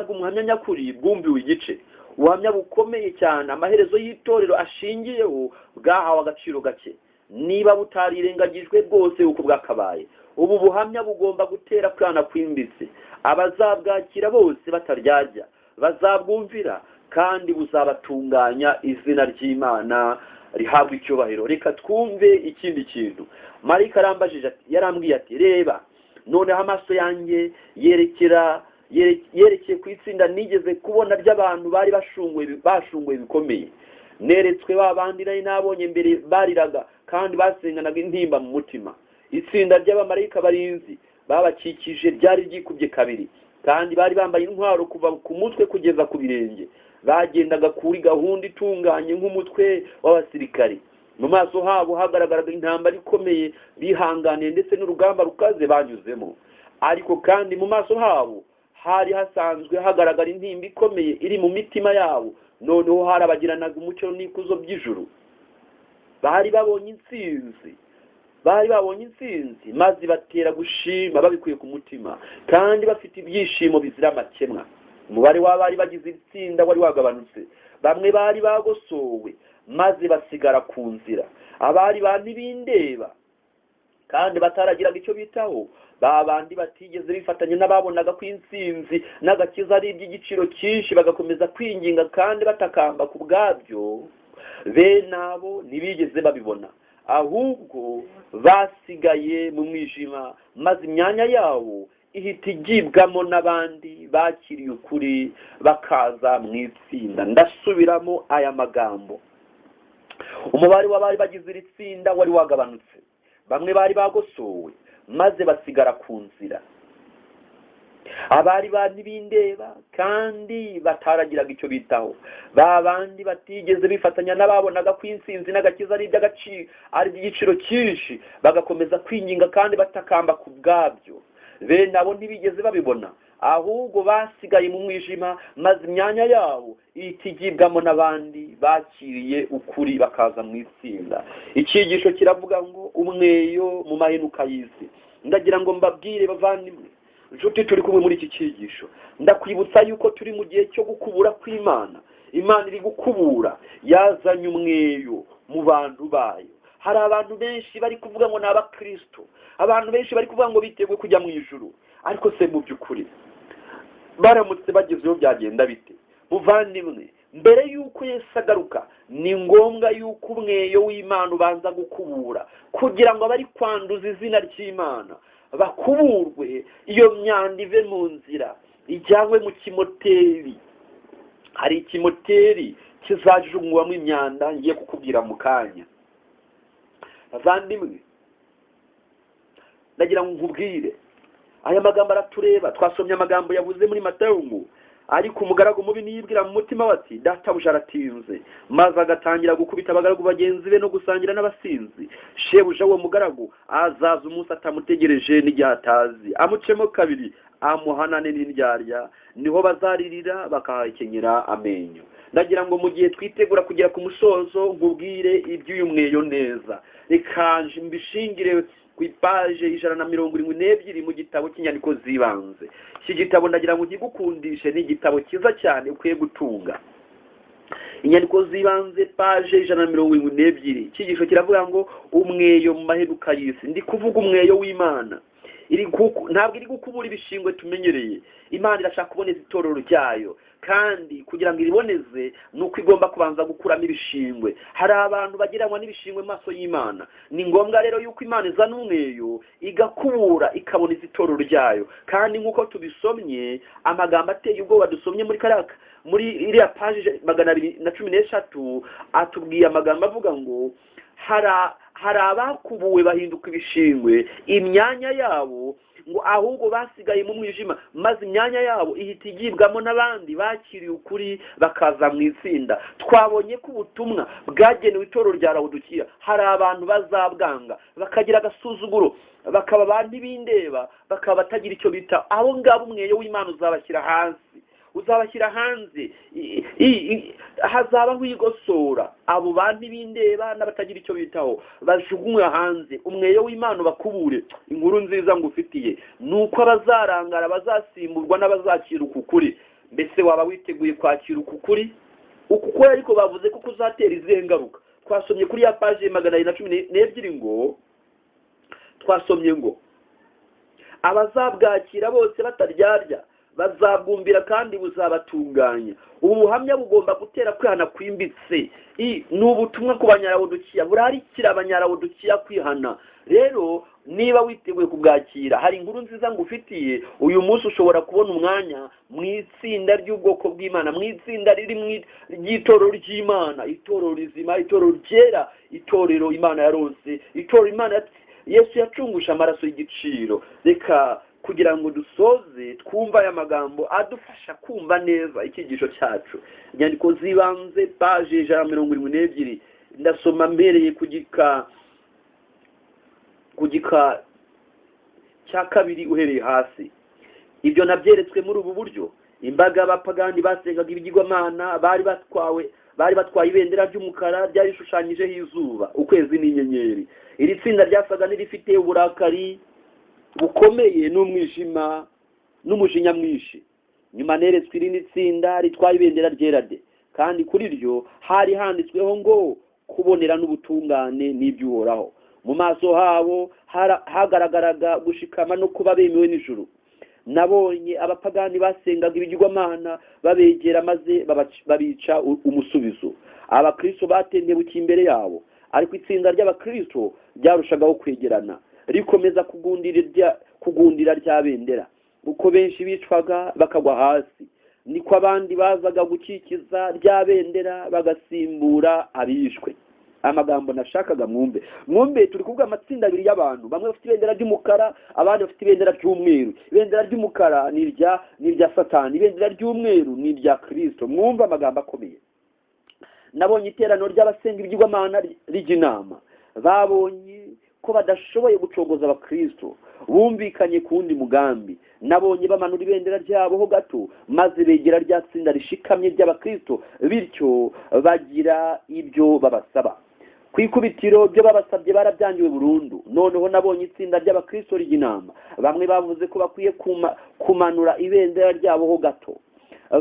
bw'umuhamya nyakuri bwumviwe igice, ubuhamya bukomeye cyane amaherezo y'itorero ashingiyeho bwahawe agaciro gake, niba butarirengagijwe bwose uko bwakabaye. Ubu buhamya bugomba gutera kwana kwimbitse, abazabwakira bose bataryarya bazabwumvira, kandi buzabatunganya, izina ry'Imana rihabwa icyubahiro. Reka twumve ikindi kintu. Marayika yarambwiye ati, reba, noneho amaso yanjye yerekeye ku itsinda nigeze kubona ry'abantu bari bashunguwe bikomeye. Neretswe ba bandi nari nabonye mbere bariraga kandi basenganaga intimba mu mutima. Itsinda ry'abamarayika barinzi babakikije ryari ryikubye kabiri, kandi bari bambaye intwaro kuva ku mutwe kugeza ku birenge. Bagendaga kuri gahunda itunganye nk'umutwe w'abasirikari. Mu maso habo hagaragaraga intambara ikomeye bihanganiye, ndetse n'urugamba rukaze banyuzemo. Ariko kandi mu maso habo hari hasanzwe hagaragara intimba ikomeye iri mu mitima yabo. Noneho harabagiranaga umucyo n'ikuzo by'ijuru. Bari babonye intsinzi, maze batera gushima babikuye ku mutima, kandi bafite ibyishimo bizira amakemwa. Umubare w'abari bagize itsinda wari wagabanutse. Bamwe bari bagosowe maze basigara ku nzira. Abari ntibindeba kandi bataragiraga icyo bitaho, babandi batigeze bifatanya n'ababonaga ko intsinzi n'agakiza ari iby'igiciro cyinshi, bagakomeza kwinginga kandi batakamba ku bwabyo, bene abo ntibigeze babibona, ahubwo basigaye mu mwijima, maze imyanya yabo ihita igibwamo n'abandi bakiriye ukuri bakaza mu itsinda. Ndasubiramo aya magambo. Umubare w'abari bagize iri tsinda wari wagabanutse. Bamwe bari bagosowe maze basigara ku nzira. Abari ntibindeba kandi bataragiraga icyo bitaho, babandi batigeze bifatanya n'ababonaga ko intsinzi n'agakiza ari iby'agaciro, ari iby'igiciro cyinshi, bagakomeza kwinginga kandi batakamba ku bwabyo. Bene abo ntibigeze babibona, ahubwo basigaye mu mwijima, maze imyanya yabo ihita igibwamo n'abandi bakiriye ukuri bakaza mu itsinda. Icyigisho kiravuga ngo umweyo mu mahenuka y'isi. Ndagira ngo mbabwire bavandimwe, inshuti turi kumwe muri iki cyigisho, ndakwibutsa yuko turi mu gihe cyo gukubura kw'Imana. Imana iri gukubura, yazanye umweyo mu bantu bayo. Hari abantu benshi bari kuvuga ngo ni abakristo, abantu benshi bari kuvuga ngo biteguye kujya mu ijuru, ariko se mu by'ukuri baramutse bagezeho byagenda bite? Muvandimwe, mbere y'uko Yesu agaruka ni ngombwa y'uko umweyo w'Imana ubanza gukubura kugira ngo abari kwanduza izina ry'Imana bakuburwe, iyo myanda ive mu nzira ijyanwe mu kimoteri. hari ikimoteri kizajugunywamo imyanda ngiye kukubwira mu kanya. Bavandimwe, ndagira ngo nkubwire aya magambo aratureba. Twasomye amagambo yavuze muri Matayo ngo ariko umugaragu mubi niyibwira mu mutima wati databuja aratinze, maze agatangira gukubita abagaragu bagenzi be no gusangira n'abasinzi. Shebuja uwo mugaragu azaza umunsi atamutegereje n'igihe atazi, amucemo kabiri, amuhanane n'indyarya, niho bazaririra bakahakenyera amenyo. Ndagira ngo mu gihe twitegura kugera ku musozo nkubwire iby'uyu mweyo neza. Reka mbishingire ku ipaje 172 mu gitabo cy'inyandiko z'ibanze. Iki gitabo ndagira ngo ngigukundishe, ni igitabo cyiza cyane ukwiye gutunga. Inyandiko z'ibanze paje 172, icyigisho kiravuga ngo umweyo mu maheruka y'isi. Ndi kuvuga umweyo w'Imana. Ntabwo iri gukubura ibishingwe tumenyereye. Imana irashaka kuboneza itorero ryayo, kandi kugira ngo iriboneze nuko igomba kubanza gukuramo ibishingwe. Hari abantu bagiranwa n'ibishingwe maso y'Imana. Ni ngombwa rero yuko Imana izana umweyo igakubura ikaboneza itorero ryayo. Kandi nkuko tubisomye amagambo ateye ubwoba dusomye muri iriya paje 213 atubwiye amagambo avuga ngo hari abakubuwe bahinduka ibishingwe, imyanya yabo ngo ahubwo basigaye mu mwijima, maze imyanya yabo ihita igibwamo n'abandi bakiriye ukuri bakaza mu itsinda. Twabonye ko ubutumwa bwagenewe itorero rya Laodikiya hari abantu bazabwanga, bakagira agasuzuguro, bakaba abantu b'indeba, bakaba batagira icyo bita. Abo ngabo umweyo w'Imana uzabashyira hanze, hazabaho igosora. Abo bantu b'indeba n'abatagira icyo bitaho bajugunywe hanze, umweyo w'Imana bakubure. Inkuru nziza ngufitiye nuko abazarangara bazasimburwa n'abazakira ukukuri. Mbese waba witeguye kwakira ukukuri? Ukukuri ariko bavuze ko kuzatera izihe ngaruka. Twasomye kuri ya paje 112 ngo twasomye ngo abazabwakira bose bataryarya bazabwumvira kandi buzabatunganya. Ubu buhamya bugomba gutera kwihana kwimbitse. Ni ubutumwa ku Banyalaodikiya, burarikira Abanyalaodikiya kwihana. Rero niba witeguye kubwakira, hari inkuru nziza ngufitiye. Uyu munsi ushobora kubona umwanya mu itsinda ry'ubwoko bw'Imana, mu itsinda riri ry'itorero ry'Imana, itorero rizima, itorero ryera, itorero Imana yaronse, itorero Imana Yesu yacungusha amaraso y'igiciro. Reka kugira ngo dusoze twumva aya magambo adufasha kumva neza icyigisho cyacu. Inyandiko z'ibanze paje 172, ndasoma mbereye ku gika cya kabiri uhereye hasi. Ibyo nabyeretswe muri ubu buryo: imbaga y'abapagani basengaga ibigirwamana bari batwaye ibendera ry'umukara ryari rishushanyijeho izuba, ukwezi n'inyenyeri. Iri tsinda ryasaga n'irifite uburakari bukomeye n'umwijima n'umujinya mwinshi. Nyuma neretswe irindi tsinda ritwaye ibendera ryera de, kandi kuri ryo hari handitsweho ngo kubonera n'ubutungane n'iby'uhoraho. Mu maso habo hagaragaraga gushikama no kuba bemewe n'ijuru. Nabonye abapagani basengaga ibigirwamana babegera maze babica umusubizo. Abakristo batendebukiye imbere yabo, ariko itsinda ry'abakristo ryarushagaho kwegerana rikomeza kugundira rya bendera. Uko benshi bicwaga bakagwa hasi, niko abandi bazaga gukikiza rya bendera bagasimbura abishwe. Amagambo nashakaga mwumve turi kuvuga amatsinda abiri y'abantu. Bamwe bafite ibendera ry'umukara, abandi bafite ibendera ry'umweru. Ibendera ry'umukara ni irya Satani, ibendera ry'umweru ni irya Kristo. Mwumva amagambo akomeye. Nabonye iteraniro ry'abasenga ibigirwamana rijya inama. Babonye ko badashoboye gucogoza abakristo, bumvikanye ku wundi mugambi. Nabonye bamanura ibendera ryabo ho gato, maze begera rya tsinda rishikamye ry'abakristo, bityo bagira ibyo babasaba. Ku ikubitiro byo babasabye barabyangiwe burundu. Noneho nabonye itsinda ry'abakristo rijya inama. Bamwe bavuze ko bakwiye kumanura ibendera ryabo ho gato,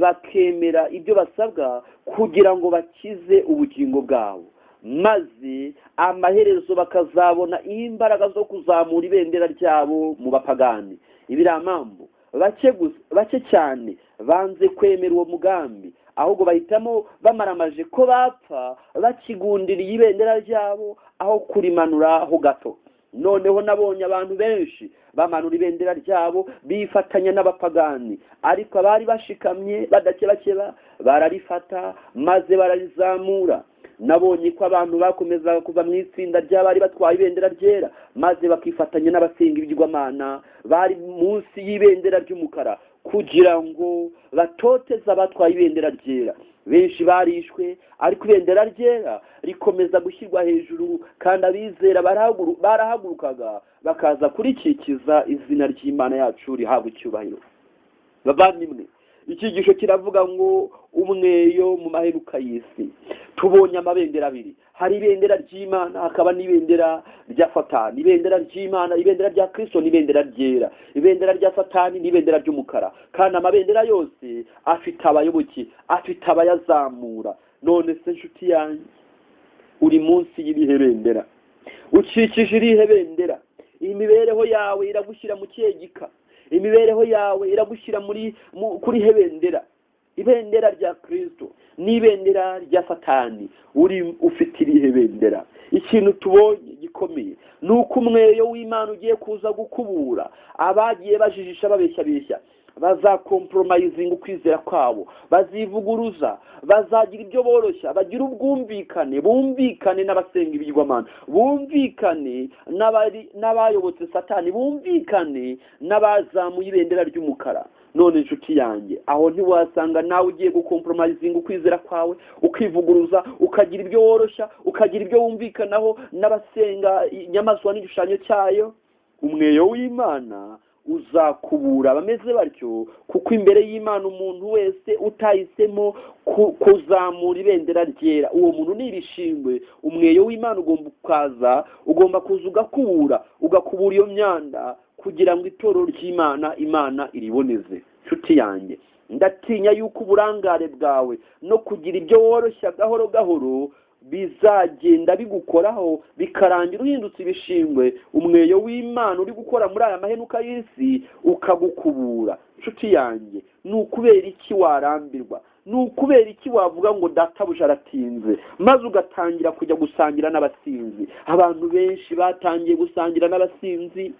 bakemera ibyo basabwa kugira ngo bakize ubugingo bwabo, maze amaherezo bakazabona imbaraga zo kuzamura ibendera ryabo mu bapagani. Ibiramambu bake cyane banze kwemera uwo mugambi, ahubwo bahitamo bamaramaje ko bapfa bakigundiriye ibendera ryabo aho kurimanura ho gato. Noneho nabonye abantu benshi bamanura ibendera ryabo bifatanya n'abapagani, ariko abari bashikamye badakebakeba bararifata maze bararizamura. Nabonye ko abantu bakomeza kuva mu itsinda ry'abari batwaye ibendera ryera maze bakifatanya n'abasenga ibigirwamana bari munsi y'ibendera ry'umukara kugira ngo batoteze abatwaye ibendera ryera. Benshi barishwe, ariko ibendera ryera rikomeza gushyirwa hejuru, kandi abizera barahagurukaga bakaza kurikikiza izina ry'Imana yacu rihabwa icyubahiro. Bavandimwe, icyigisho kiravuga ngo umweyo mu maheruka y'isi. Tubonye amabendera abiri, hari ibendera ry'Imana hakaba n'ibendera rya Satani. Ibendera ry'Imana, ibendera rya Kristo, n'ibendera ryera. Ibendera rya Satani n'ibendera ry'umukara, kandi amabendera yose afite abayoboke, afite abayazamura. None se nshuti yanjye, uri munsi y'irihe bendera? Ukikije irihe bendera? Imibereho yawe iragushyira mu cyegika, imibereho yawe iragushyira kuri hebendera. Ibendera rya Kristo n'ibendera rya Satani, uri ufite irihe bendera? Ikintu tubonye gikomeye ni uko umweyo w'Imana ugiye kuza gukubura abagiye bajijisha babeshya, bazakompromisinga ukwizera kwabo, bazivuguruza, bazagira ibyo boroshya, bagira ubwumvikane, bumvikane n'abasenga ibigirwamana, bumvikane n'abayobotse Satani, bumvikane n'abazamuye ibendera ry'umukara. None nshuti yanjye, aho ntiwasanga nawe ugiye gukompromisinga ukwizera kwawe, ukivuguruza, ukagira ibyo woroshya, ukagira ibyo wumvikanaho n'abasenga inyamaswa n'igishushanyo cyayo? Umweyo w'Imana uzakubura bameze batyo, kuko imbere y'Imana umuntu wese utahisemo kuzamura ibendera ryera, uwo muntu ni ibishingwe. Umweyo w'Imana ugomba kuza ugakubura iyo myanda kugira ngo itorero ry'Imana Imana iriboneze. Nshuti yanjye, ndatinya yuko uburangare bwawe no kugira ibyo woroshya gahoro gahoro bizagenda bigukoraho bikarangira uhindutse ibishingwe. Umweyo w'Imana uri gukora muri aya mahenuka y'isi ukagukubura. Nshuti yanjye, ni ukubera iki warambirwa? Ni ukubera iki wavuga ngo databuja aratinze, maze ugatangira kujya gusangira n'abasinzi? Abantu benshi batangiye gusangira n'abasinzi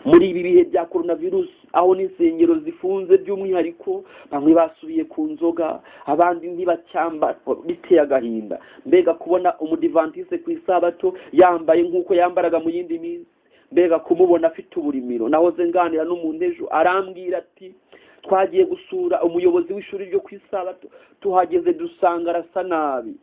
muri ibi bihe bya coronavirus, aho n'insengero zifunze by'umwihariko. Bamwe basubiye ku nzoga, abandi ntibacyamba, biteye agahinda. Mbega kubona umudivantiste ku isabato yambaye nk'uko yambaraga mu yindi minsi, mbega kumubona afite uburimiro. Nahoze nganira n'umuntu ejo arambwira ati, twagiye gusura umuyobozi w'ishuri ryo ku isabato, tuhageze dusanga arasa nabi,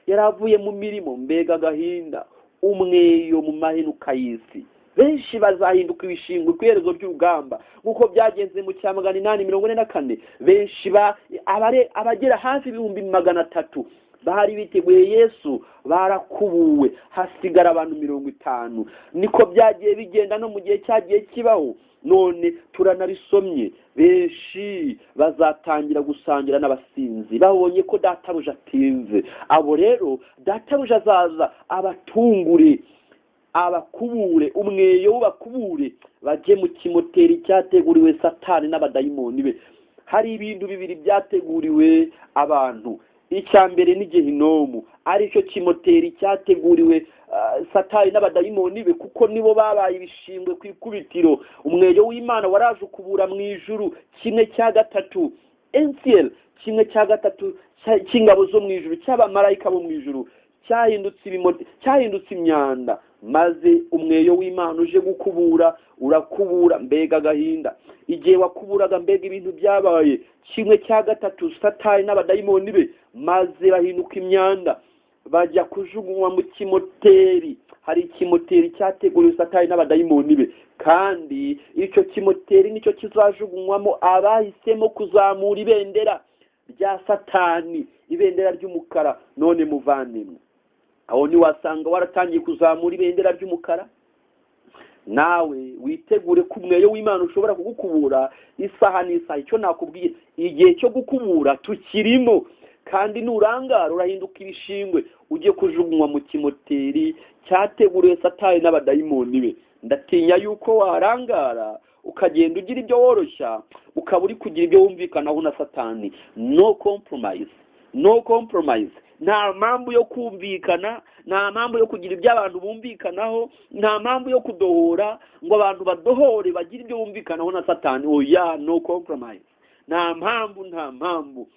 yaravuye mu mirimo. Mbega agahinda! Umweyo mu mahenuka y'isi. Benshi bazahinduka ibishingwe ku iherezo ry'urugamba, nk'uko byagenze mu cya 844. Benshi abagera hafi 300,000 bahari biteguye Yesu barakubuwe, hasigara abantu 50. Niko byagiye bigenda no mu gihe cyagiye kibaho. None turanabisomye, benshi bazatangira gusangira n'abasinzi babonye ko databuja atinze. Abo rero databuja azaza abatungure, abakubure, umweyo ubakubure, bajye mu kimoteri cyateguriwe Satani n'abadayimoni be. Hari ibintu bibiri byateguriwe abantu. Icya mbere ni Gehinomu, ari cyo kimoteri cyateguriwe Satani n'abadayimoni be, kuko nibo babaye ibishingwe ku ikubitiro. Umweyo w'Imana waraje ukubura mu ijuru 1/3 NCL, 1/3 cy'ingabo zo mu ijuru, cy'abamarayika bo mu ijuru cyahindutse imyanda, maze umweyo w'Imana uje gukubura, urakubura. Mbega agahinda! Igihe wakuburaga, mbega ibintu byabaye. 1/3 Satani n'abadayimoni be maze bahinduka imyanda, bajya kujugunywa mu kimoteri. Hari ikimoteri cyateguriwe Satani n'abadayimoni be, kandi icyo kimoteri nicyo kizajugunywamo abahisemo kuzamura ibendera rya Satani, ibendera ry'umukara. None muvandimwe, aho ntiwasanga waratangiye kuzamura ibendera ry'umukara? Nawe witegure ko umweyo w'Imana ushobora kugukubura isaha n'isaha. Icyo nakubwiye, igihe cyo gukubura tukirimo, kandi nurangara urahinduka ibishingwe, ugiye kujugunywa mu kimoteri cyateguriwe Satani n'abadayimoni be. Ndatinya yuko warangara ukagenda ugira ibyo woroshya, ukaba uri kugira ibyo wumvikanaho na Satani. No compromise, no compromise. Nta mpamvu yo kumvikana, nta mpamvu yo kugira ibyo abantu bumvikanaho, nta mpamvu yo kudohora ngo abantu badohore bagire ibyo bumvikanaho na Satani. Oya, no compromise. Nta mpamvu.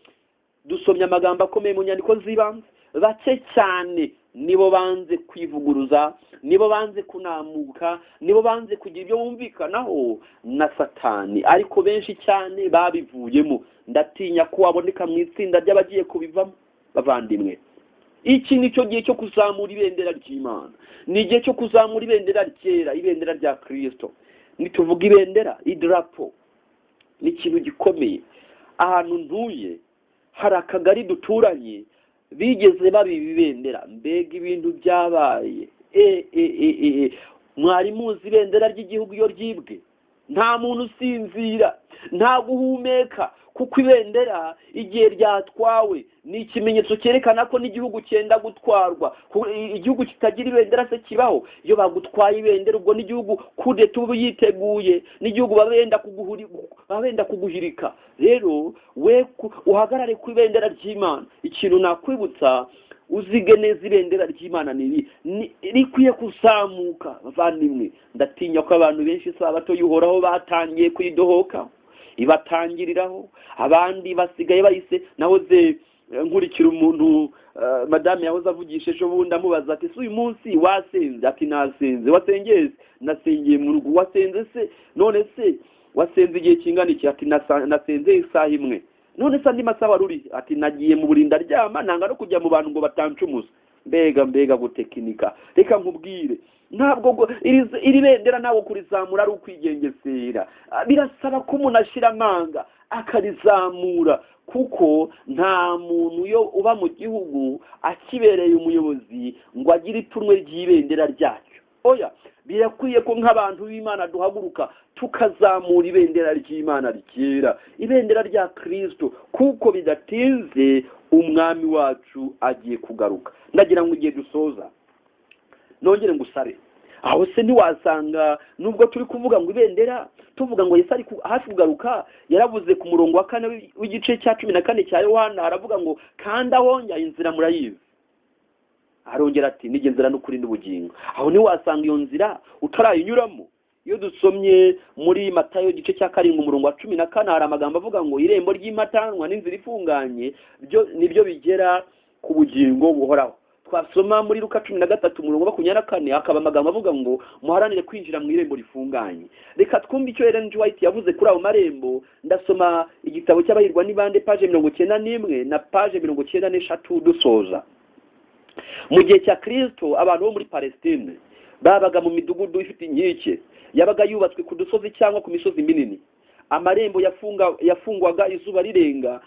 Dusomye amagambo akomeye mu nyandiko z'ibanze, bake cyane nibo banze kwivuguruza, nibo banze kunamuka, nibo banze kugira ibyo bumvikanaho na Satani, ariko benshi cyane babivuyemo. Ndatinya ko waboneka mu itsinda ry'abagiye kubivamo. Bavandimwe, iki ni cyo gihe cyo kuzamura ibendera ry'Imana, ni igihe cyo kuzamura ibendera ryera, ibendera rya Kristo. Nituvuga ibendera, idarapo ni ikintu gikomeye. Ahantu ntuye hari akagari duturanye bigeze babiba ibendera. Mbega ibintu byabaye! Mwari muzi ibendera ry'igihugu iyo ryibwe nta muntu usinzira, nta guhumeka, kuko ibendera igihe ryatwawe ni ikimenyetso cyerekana ko n'igihugu cyenda gutwarwa. Igihugu kitagira ibendera se kibaho? Iyo bagutwaye ibendera, ubwo n'igihugu kude tuba yiteguye, n'igihugu babenda kuguhirika. Rero we uhagarare ku ibendera ry'Imana. Ikintu nakwibutsa, uzige neza ibendera ry'Imana rikwiye kuzamuka. Bavandimwe, ndatinya ko abantu benshi Isabato y'Uhoraho batangiye kuyidohoka, ibatangiriraho, abandi basigaye bayise. nahoze nkurikira umuntu madame yahoze avugisha ejo bundi, amubaza ati uyu munsi wasenze? Ati nasenze. Wasengeye? Nasengeye mu rugo. Wasenze se? None se wasenze igihe kingana iki? Ati nasenze isaha imwe. None se andi masaha waruri? Ati nagiye mu burinda ryama, nanga no kujya mu bantu ngo batancumuza. Mbega gutekinika. Reka nkubwire, ntabwo iri bendera ntabwo kurizamura ari ukwigengesera. Birasaba ko umuntu ashira amanga akarizamura, kuko nta muntu yo uba mu gihugu akibereye umuyobozi ngo agire ipfunwe ry'ibendera ryacyo. Oya, birakwiye ko nk'abantu b'Imana duhaguruka tukazamura ibendera ry'Imana ryera, ibendera rya Kristo, kuko bidatinze umwami wacu agiye kugaruka. Ndagira ngo igihe dusoza nongere ngusabe, aho se ntiwasanga nubwo turi kuvuga ngo ibendera, tuvuga ngo Yesu ari hafi kugaruka, yaravuze ku murongo wa 4 w'igice cya 14 cya Yohana, aravuga ngo kandi ahonja inzira murayizi. Arongera ati nige nzira no kuri n'ubugingo. Aho ntiwasanga iyo nzira utarayinyuramo. Iyo dusomye muri Matayo igice cya 7 umurongo wa 14, hari amagambo avuga ngo irembo ry'impatanwa n'inzira ifunganye nibyo bigera ku bugingo buhoraho. Twasoma muri Luka 13 umurongo wa 24, akaba amagambo avuga ngo muharanire kwinjira mu irembo rifunganye. Reka twumve icyo Ellen G. White yavuze kuri ayo marembo. Ndasoma igitabo cy'Abahirwa n'Ibande page 91 na page 93 dusoza. Mu gihe cya Kristo, abantu bo muri Palestine babaga mu midugudu ifite inkike, yabaga yubatswe ku dusozi cyangwa ku misozi minini. Amarembo yafungwaga izuba rirenga,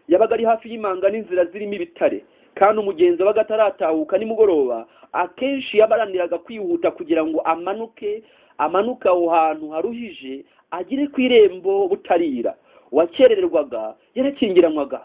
yabaga ari hafi y'imanga n'inzira zirimo ibitare, kandi umugenzi wabaga ataratahuka nimugoroba akenshi yabaraniraga kwihuta kugira ngo amanuke aho hantu haruhije agire ku irembo butarira. Uwakerererwaga yarakingiranywaga.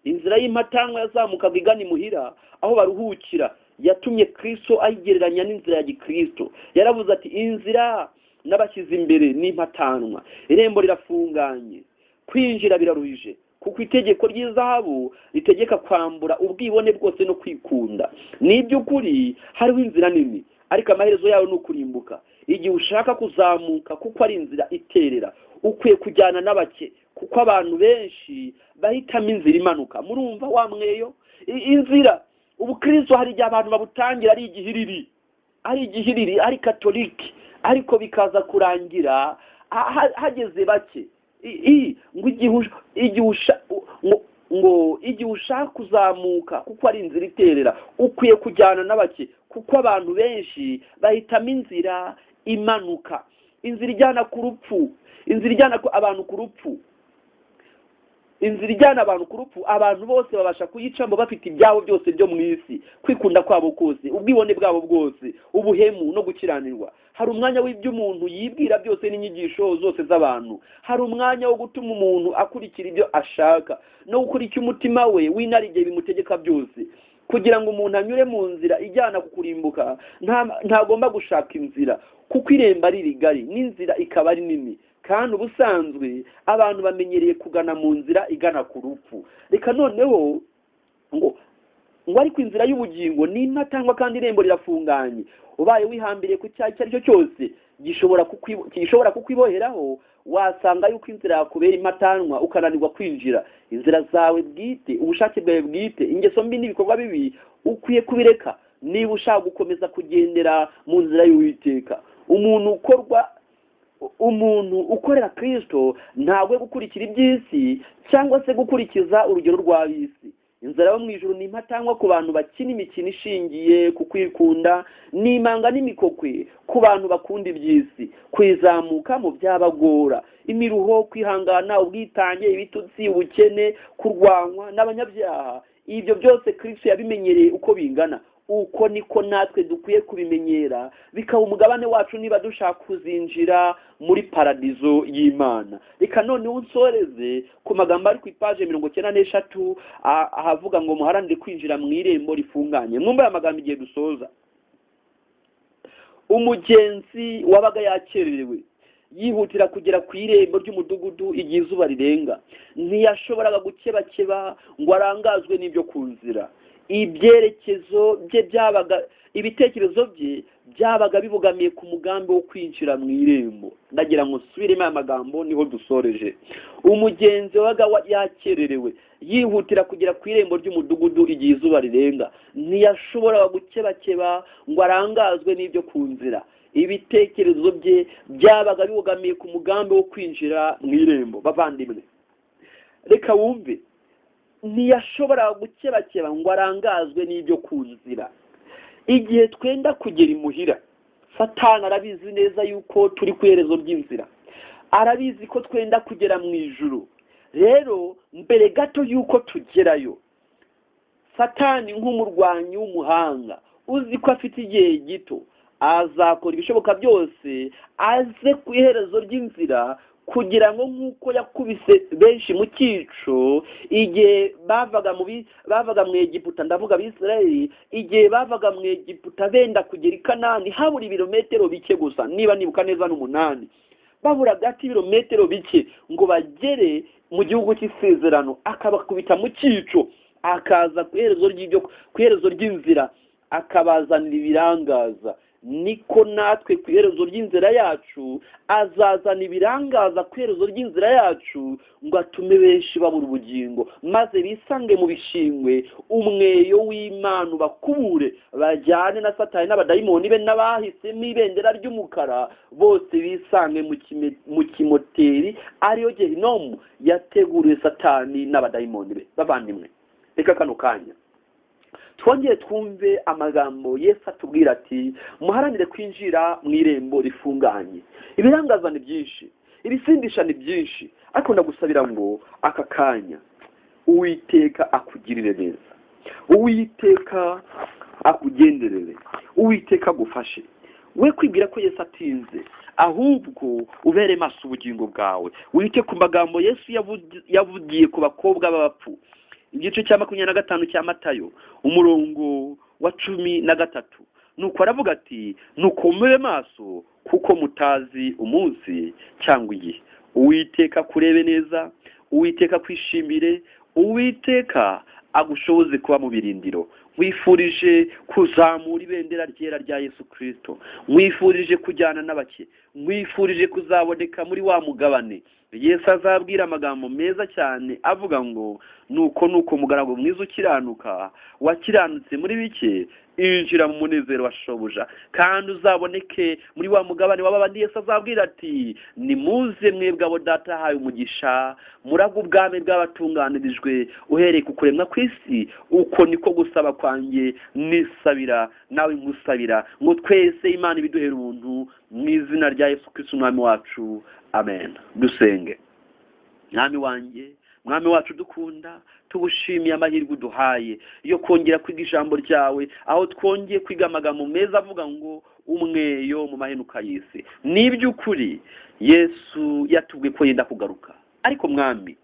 Inzira y'impatanwa yazamukaga igana imuhira aho baruhukira. Yatumye Kristo ayigereranya n'inzira ya Gikristo. Yaravuze ati inzira n'abashyize imbere n'impatanwa, irembo rirafunganye, kwinjira biraruhije, kuko itegeko ry'izahabu ritegeka kwambura ubwibone bwose no kwikunda. N'iby'ukuri hariho inzira nini, ariko amaherezo yayo ni ukurimbuka. Igihe ushaka kuzamuka, kuko ari inzira iterera, ukwiye kujyana n'abake, kuko abantu benshi bahitamo inzira imanuka. Murumva wa mweyo? Inzira ubukristo hari igihe abantu babutangira ari igihiriri, ari katoliki, ariko bikaza kurangira hageze bake. ngo igihe ushaka kuzamuka, kuko ari inzira iterera, ukwiye kujyana n'abake, kuko abantu benshi bahitamo inzira imanuka, inzira ijyana ku rupfu, inzira ijyana abantu ku rupfu. Inzira ijyana abantu ku rupfu, abantu bose babasha kuyicamo bafite ibyabo byose byo mu isi, kwikunda kwabo kose, ubwibone bwabo bwose, ubuhemu no gukiranirwa. Hari umwanya w'iby'umuntu yibwira byose n'inyigisho zose z'abantu. Hari umwanya wo gutuma umuntu akurikira ibyo ashaka no gukurikira umutima we w'inarijye bimutegeka byose. Kugira ngo umuntu anyure mu nzira ijyana ku kurimbuka, ntagomba gushaka inzira, kuko irembo ari rigari n'inzira ikaba ari nini. kandi ubusanzwe abantu bamenyereye kugana mu nzira igana ku rupfu. Reka noneho ngo ariko inzira y'ubugingo ni intatangwa kandi irembo rirafunganye. Ubaye wihambiriye ku cyaha icyo ari cyo cyose gishobora kukwiboheraho, wasanga yuko inzira yakubera impatanwa ukananirwa kwinjira. Inzira zawe bwite, ubushake bwawe bwite, ingeso mbi n'ibikorwa bibi ukwiye kubireka niba ushaka gukomeza kugendera mu nzira y'Uwiteka. Umuntu ukorera Kristo ntabwo gukurikira iby'isi cyangwa se gukurikiza urugero rw'ab'isi. Inzira yo mu ijuru ni impatanwa ku bantu bakina imikino ishingiye ku kwikunda, n'imanga n'imikokwe ku bantu bakunda iby'isi. Kwizamuka mu byabagora, imiruho, kwihangana, ubwitange, ibitutsi, ubukene, kurwanywa n'abanyabyaha. Ibyo byose Kristo yabimenyereye uko bingana. Uko niko natwe dukwiye kubimenyera, bikaba umugabane wacu niba dushaka kuzinjira muri paradizo y'Imana. Reka noneho unsoreze ku magambo ari ku ipaje 93 ahavuga ngo muharanire kwinjira mu irembo rifunganye. Mwumva aya magambo igihe dusoza. Umugenzi wabaga yakererewe yihutira kugera ku irembo ry'umudugudu igihe izuba rirenga, ntiyashoboraga gukebakeba ngo arangazwe n'ibyo ku nzira. Ibitekerezo bye byabaga bibogamiye ku mugambi wo kwinjira mu irembo. Ndagira ngo nsubiremo aya magambo niho dusoreje. Umugenzi wabaga yakererewe yihutira kugera ku irembo ry'umudugudu igihe izuba rirenga, ntiyashoboraga gukebakeba ngo arangazwe n'ibyo ku nzira. Ibitekerezo bye byabaga bibogamiye ku mugambi wo kwinjira mu irembo. Bavandimwe, reka wumve, ntiyashobora gukebakeba ngo arangazwe n'ibyo ku nzira. Igihe twenda kugera imuhira, Satani arabizi neza yuko turi ku iherezo ry'inzira, arabizi ko twenda kugera mu ijuru. Rero mbere gato yuko tugerayo, Satani nk'umurwanyi w'umuhanga uzi ko afite igihe gito, azakora ibishoboka byose aze ku iherezo ry'inzira, kugira ngo nk'uko yakubise benshi mu cyico igihe bavaga mu Egiputa, ndavuga Abisirayeli, igihe bavaga mu Egiputa benda kugera i Kanani habura ibirometero bike gusa, niba nibuka neza n'8, babura gati ibirometero bike ngo bagere mu gihugu cy'isezerano, akabakubita mu cyico, akaza ku iherezo ry'inzira akabazanira ibirangaza. Niko natwe ku iherezo ry'inzira yacu azazana ibirangaza ku iherezo ry'inzira yacu, ngo atume benshi babura ubugingo, maze bisange mu bishingwe umweyo w'Imana bakubure, bajyane na Satani n'abadayimoni be n'abahisemo ibendera ry'umukara, bose bisange mu kimoteri ariyo Gehinomu yateguriwe Satani n'abadayimoni be. Bavandimwe, reka kano kanya twongere twumve amagambo Yesu atubwira ati muharanire kwinjira mu irembo rifunganye. Ibirangaza ni byinshi, ibisindisha ni byinshi, ariko ndagusabira ngo aka kanya Uwiteka akugirire neza, Uwiteka akugenderere, Uwiteka agufashe. We kwibwira ko Yesu atinze, ahubwo ubere maso ubugingo bwawe. Wite ku magambo Yesu yavugiye ku bakobwa b'abapfu, igice cya 25 cya Matayo umurongo wa 13. Nuko aravuga ati nuko mube maso kuko mutazi umunsi cyangwa igihe. Uwiteka kurebe neza, Uwiteka kwishimire, Uwiteka agushoboze kuba mu birindiro. Mwifurije kuzamura ibendera ryera rya Yesu Kristo, mwifurije kujyana n'abake, mwifurije kuzaboneka muri wa mugabane. Yesu azabwira amagambo meza cyane avuga ngo nuko mugaragu mwiza ukiranuka, wakiranutse muri bike, injira mu munezero wa shobuja, kandi uzaboneke muri wa mugabane w'abandi. Yesu azabwira ati nimuze mwebwe abo data yahaye umugisha, muraga ubwami bw'abatunganirijwe uhereye ku kuremwa kw'isi. Uko niko gusaba kwanjye nisabira nawe ngusabira, ngo twese Imana ibiduhera ubuntu mu izina rya Yesu Kristo umwami wacu, amen. Dusenge. Mwami wanjye, Mwami wacu dukunda, tugushimiye amahirwe uduhaye yo kongera kwiga ijambo ryawe, aho twongeye kwiga amagambo meza avuga ngo umweyo mu mahenuka y'isi. Niby'ukuri Yesu yatubwiye ko yenda kugaruka, ariko Mwami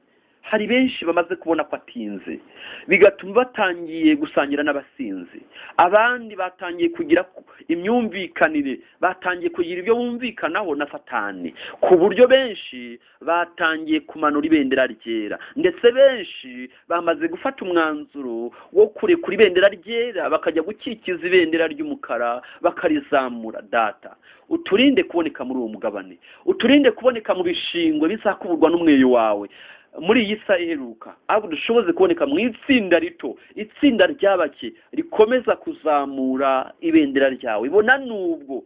hari benshi bamaze kubona ko atinze, bigatuma batangiye gusangira n'abasinzi. Abandi batangiye kugira imyumvikanire, batangiye kugira ibyo bumvikanaho na Satani, ku buryo benshi batangiye kumanura ibendera ryera, ndetse benshi bamaze gufata umwanzuro wo kurekura ibendera ryera bakajya gukikiza ibendera ry'umukara bakarizamura. Data, uturinde kuboneka muri uwo mugabane, uturinde kuboneka mu bishingwe bizakuburwa n'umweyo wawe muri iyi saha iheruka, ahubwo dushoboze kuboneka mu itsinda rito, itsinda ry'abake rikomeza kuzamura ibendera ryawe. Ibona nubwo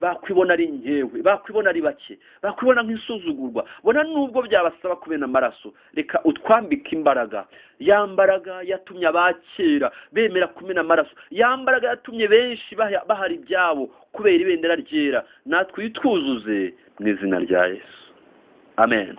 bakwibona ari nkewe, bakwibona ari bake, bakwibona nk'isuzugurwa, bona nubwo byabasaba kumena amaraso, reka utwambike imbaraga, ya mbaraga yatumye abakera bemera kumena amaraso, ya mbaraga yatumye benshi bahari ibyabo kubera ibendera ryera. Natwe twuzuze mu izina rya Yesu, amen.